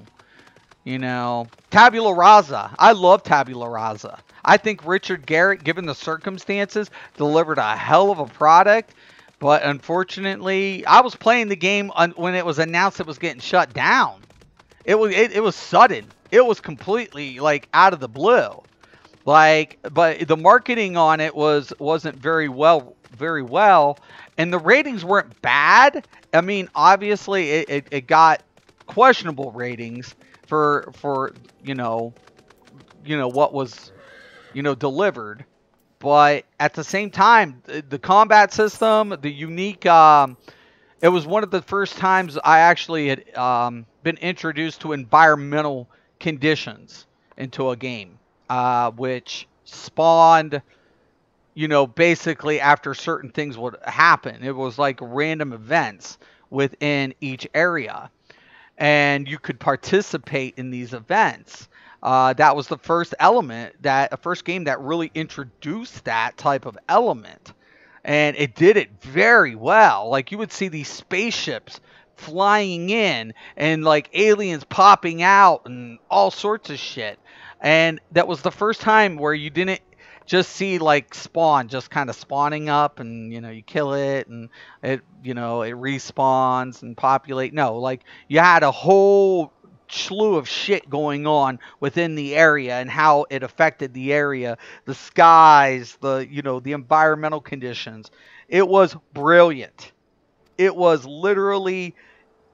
Tabula Rasa. I love Tabula Rasa. I think Richard Garriott, given the circumstances, delivered a hell of a product. But unfortunately, I was playing the game when it was announced it was getting shut down. It was sudden. It was completely like out of the blue. But the marketing on it wasn't very well, and the ratings weren't bad. I mean, obviously it got questionable ratings for what was delivered, but at the same time the combat system, the unique, it was one of the first times I actually had been introduced to environmental conditions into a game, which spawned basically after certain things would happen. It was like random events within each area, and you could participate in these events. That was the first first game that really introduced that type of element, and it did it very well. Like, you would see these spaceships flying in and like aliens popping out and all sorts of shit. And that was the first time where you didn't just see like spawn just kind of spawning up, and you kill it and it it respawns and populate. No, like, you had a whole slew of shit going on within the area and how it affected the area, the skies, the environmental conditions. It was brilliant. It was literally,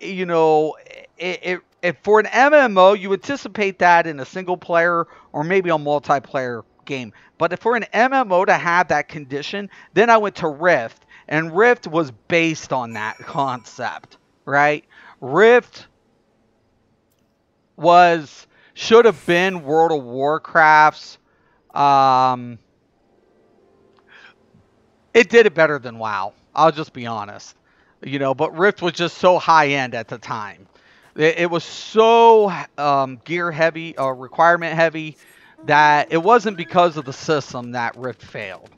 for an MMO, you anticipate that in a single player or maybe a multiplayer game. But for an MMO to have that condition, then I went to Rift, and Rift was based on that concept, right? Rift should have been World of Warcraft's. It did it better than WoW. I'll just be honest. But Rift was just so high end at the time. It was so gear heavy, requirement heavy, that it wasn't because of the system that Rift failed.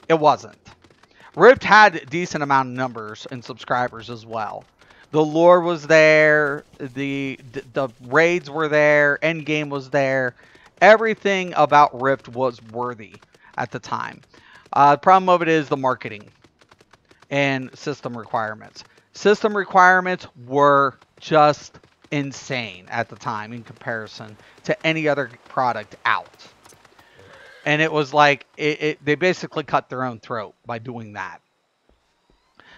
It wasn't. Rift had a decent amount of numbers and subscribers as well. The lore was there, the raids were there, endgame was there. Everything about Rift was worthy at the time. The problem of it is the marketing and system requirements. System requirements were just insane at the time in comparison to any other product out. And it was like they basically cut their own throat by doing that.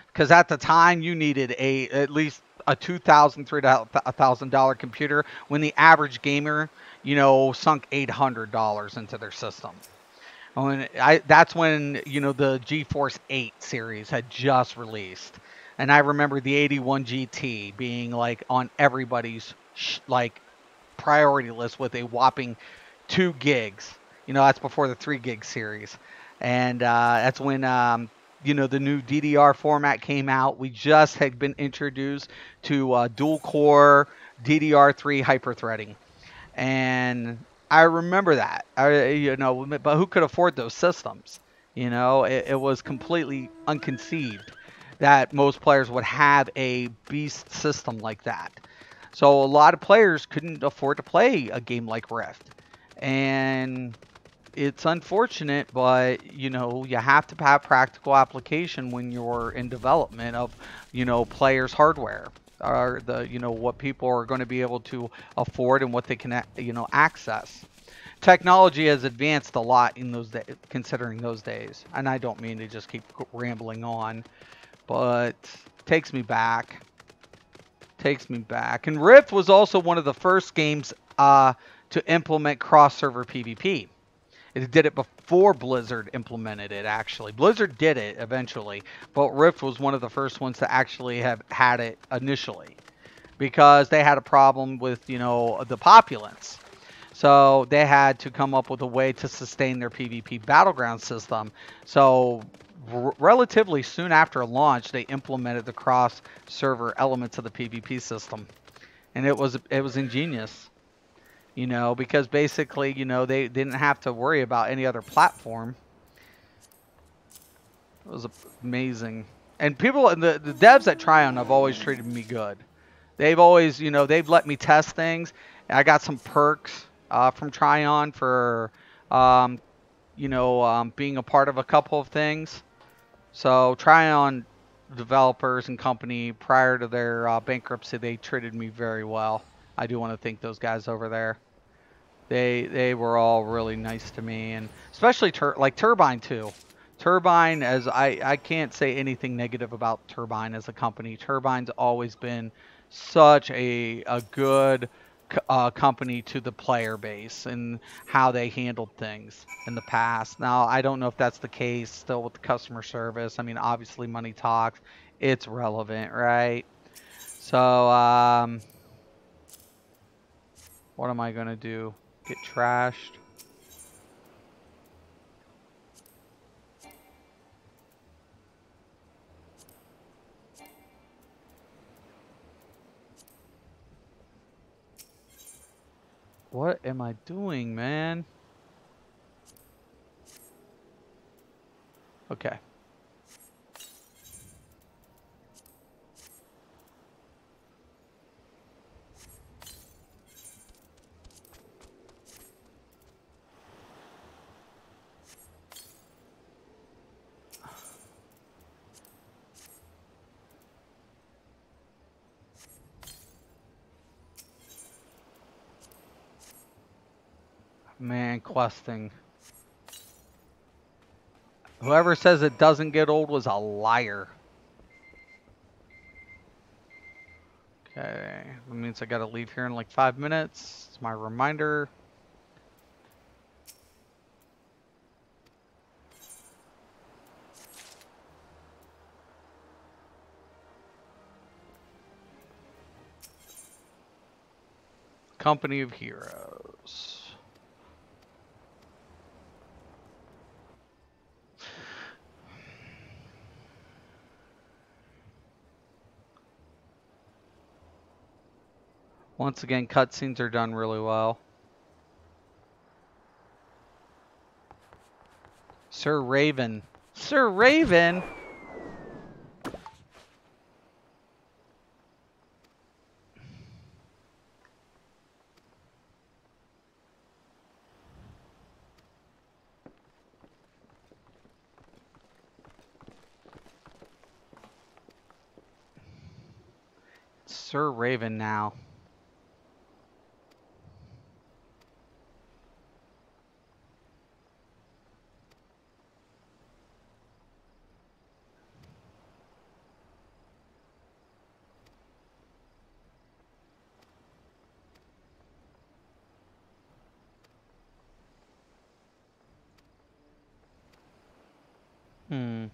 Because at the time you needed at least a $2,000, $3,000 computer, when the average gamer, sunk $800 into their system. That's when the GeForce 8 series had just released, and I remember the 81 GT being like on everybody's like priority list with a whopping 2 gigs. That's before the 3 gig series, and that's when the new DDR format came out. We just had been introduced to dual core DDR3 hyperthreading, and I remember that. But who could afford those systems? It was completely unconceived that most players would have a beast system like that. So a lot of players couldn't afford to play a game like Rift. And it's unfortunate, but you have to have practical application when you're in development of, players' hardware or what people are going to be able to afford and what they can access. Technology has advanced a lot in those days, considering those days. And I don't mean to just keep rambling on, but takes me back. Takes me back. And Rift was also one of the first games to implement cross-server PvP. It did it before Blizzard implemented it, actually. Blizzard did it eventually, but Rift was one of the first ones to actually have had it initially because they had a problem with, the populace. So they had to come up with a way to sustain their PvP battleground system. So relatively soon after launch, they implemented the cross-server elements of the PvP system, and it was ingenious. Because basically, they didn't have to worry about any other platform. It was amazing. And people, the devs at Tryon have always treated me good. They've always, they've let me test things. I got some perks from Tryon for, being a part of a couple of things. So Tryon developers and company, prior to their bankruptcy, they treated me very well. I do want to thank those guys over there. They were all really nice to me, and especially like Turbine too. Turbine, as I can't say anything negative about Turbine as a company. Turbine's always been such a good company to the player base and how they handled things in the past. Now I don't know if that's the case still with the customer service. I mean, obviously money talks. It's relevant, right? So what am I gonna do? Get trashed? What am I doing, man? Okay. Man, questing. Whoever says it doesn't get old was a liar. Okay. That means I gotta leave here in like 5 minutes. It's my reminder. Company of Heroes. Once again, cutscenes are done really well. Sir Raven. Sir Raven? Sir Raven now. Hmm.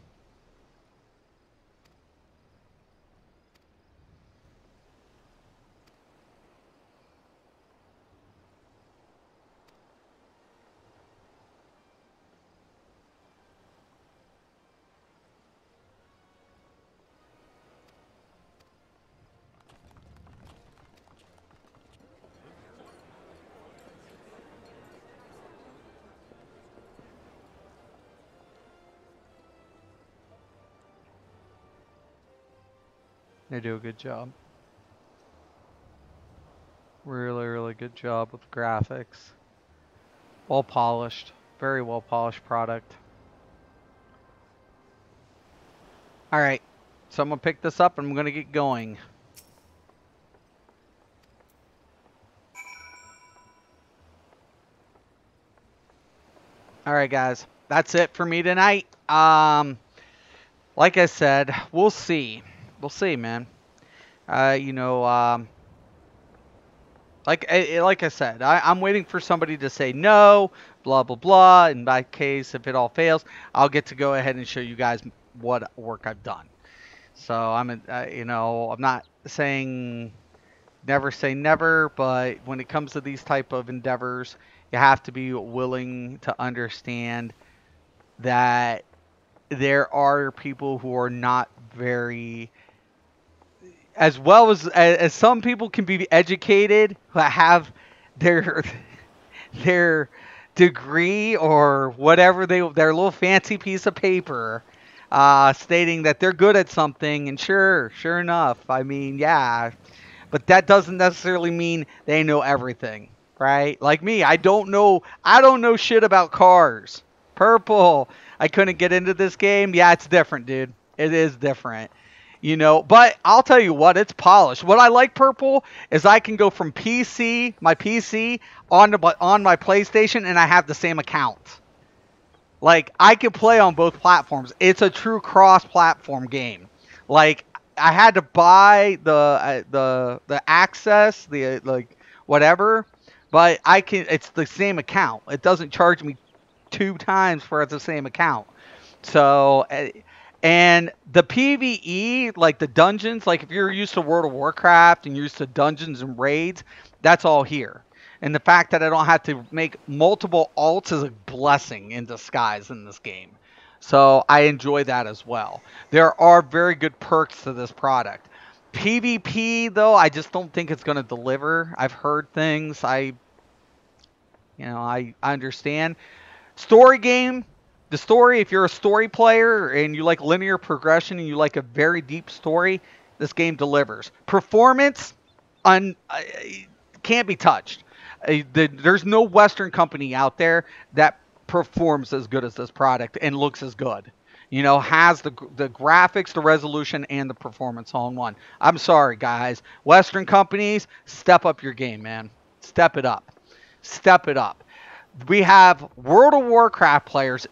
They do a good job. Really, really good job with graphics. Well polished. Very well polished product. Alright. So I'm going to pick this up and I'm going to get going. Alright, guys. That's it for me tonight. Like I said, we'll see. We'll see, man. You know, like I said, I'm waiting for somebody to say no, blah, blah, blah. In my case, if it all fails, I'll get to go ahead and show you guys what work I've done. So you know, I'm not saying never say never, but when it comes to these type of endeavors, you have to be willing to understand that there are people who are not very, as well as some people can be educated, who have their their degree or whatever, their little fancy piece of paper stating that they're good at something, and sure enough, I mean, yeah, but that doesn't necessarily mean they know everything, right? Like me, I don't know shit about cars. Purple, I couldn't get into this game. Yeah, it's different, dude. It is different. You know, but I'll tell you what, it's polished. What I like Purple is I can go from my PC on my PlayStation, and I have the same account. Like, I can play on both platforms. It's a true cross-platform game. Like, I had to buy the access, like whatever, but I can. It's the same account. It doesn't charge me 2 times for the same account. So, and the PvE, like the dungeons, like if you're used to World of Warcraft and you're used to dungeons and raids, that's all here. And the fact that I don't have to make multiple alts is a blessing in disguise in this game. So I enjoy that as well. There are very good perks to this product. PvP, though, I just don't think it's going to deliver. I've heard things. I understand. Story game. The story, if you're a story player and you like linear progression and you like a very deep story, this game delivers. Performance, can't be touched. There's no Western company out there that performs as good as this product and looks as good. You know, has the graphics, the resolution, and the performance all in one. I'm sorry, guys. Western companies, step up your game, man. Step it up. Step it up. We have World of Warcraft players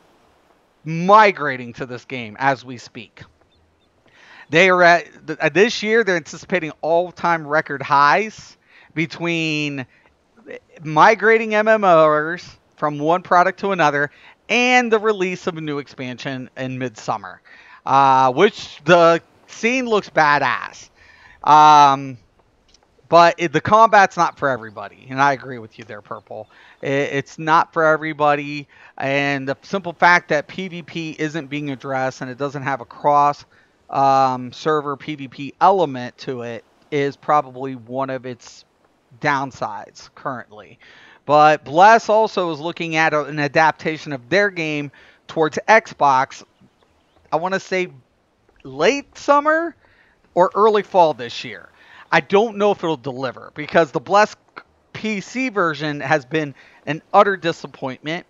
migrating to this game as we speak. They are at this year. They're anticipating all-time record highs between migrating MMOers from one product to another and the release of a new expansion in midsummer, which the scene looks badass. But the combat's not for everybody, and I agree with you there, Purple. It's not for everybody, and the simple fact that PvP isn't being addressed and it doesn't have a cross server PvP element to it is probably one of its downsides currently. But Bless also is looking at an adaptation of their game towards Xbox. I want to say late summer or early fall this year. I don't know if it'll deliver because the Bless PC version has been an utter disappointment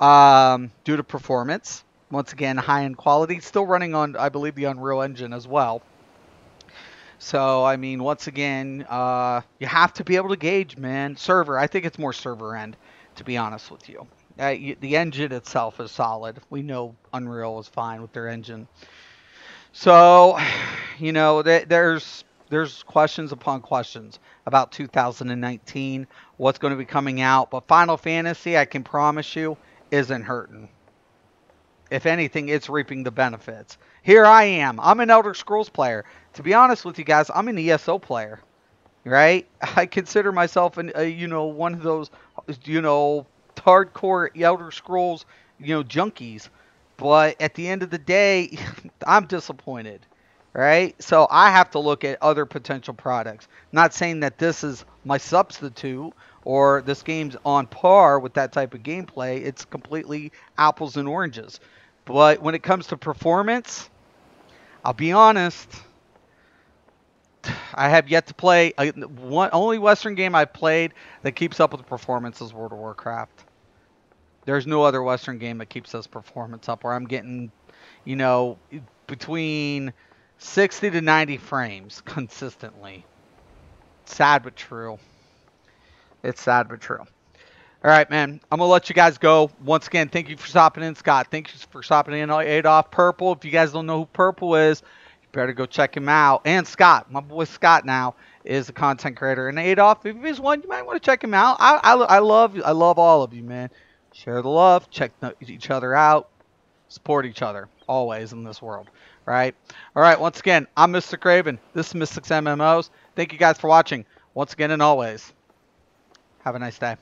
due to performance. Once again, high-end quality. Still running on, I believe, the Unreal Engine as well. So, I mean, once again, you have to be able to gauge, man. Server, I think it's more server end, to be honest with you. The engine itself is solid. We know Unreal is fine with their engine. So, you know, there's questions upon questions about 2019, what's going to be coming out. But Final Fantasy, I can promise you, isn't hurting. If anything, it's reaping the benefits. Here I am. I'm an Elder Scrolls player. To be honest with you guys, I'm an ESO player, right? I consider myself one of those, hardcore Elder Scrolls, junkies. But at the end of the day, I'm disappointed, right? So I have to look at other potential products. Not saying that this is my substitute or this game's on par with that type of gameplay. It's completely apples and oranges. But when it comes to performance, I'll be honest, I have yet to play only Western game I played that keeps up with the performance is World of Warcraft. There's no other Western game that keeps this performance up where I'm getting, you know, between 60 to 90 frames consistently. Sad but true. It's sad but true. All right, man. I'm going to let you guys go. Once again, thank you for stopping in, Scott. Thank you for stopping in, Adolf. Purple. If you guys don't know who Purple is, you better go check him out. And Scott, my boy Scott now is a content creator. And Adolf, if he's one, you might want to check him out. I love all of you, man. Share the love. Check each other out. Support each other always in this world, right? All right, once again, I'm Mr. Craven. This is Mystics MMOs. Thank you guys for watching. Once again and always, have a nice day.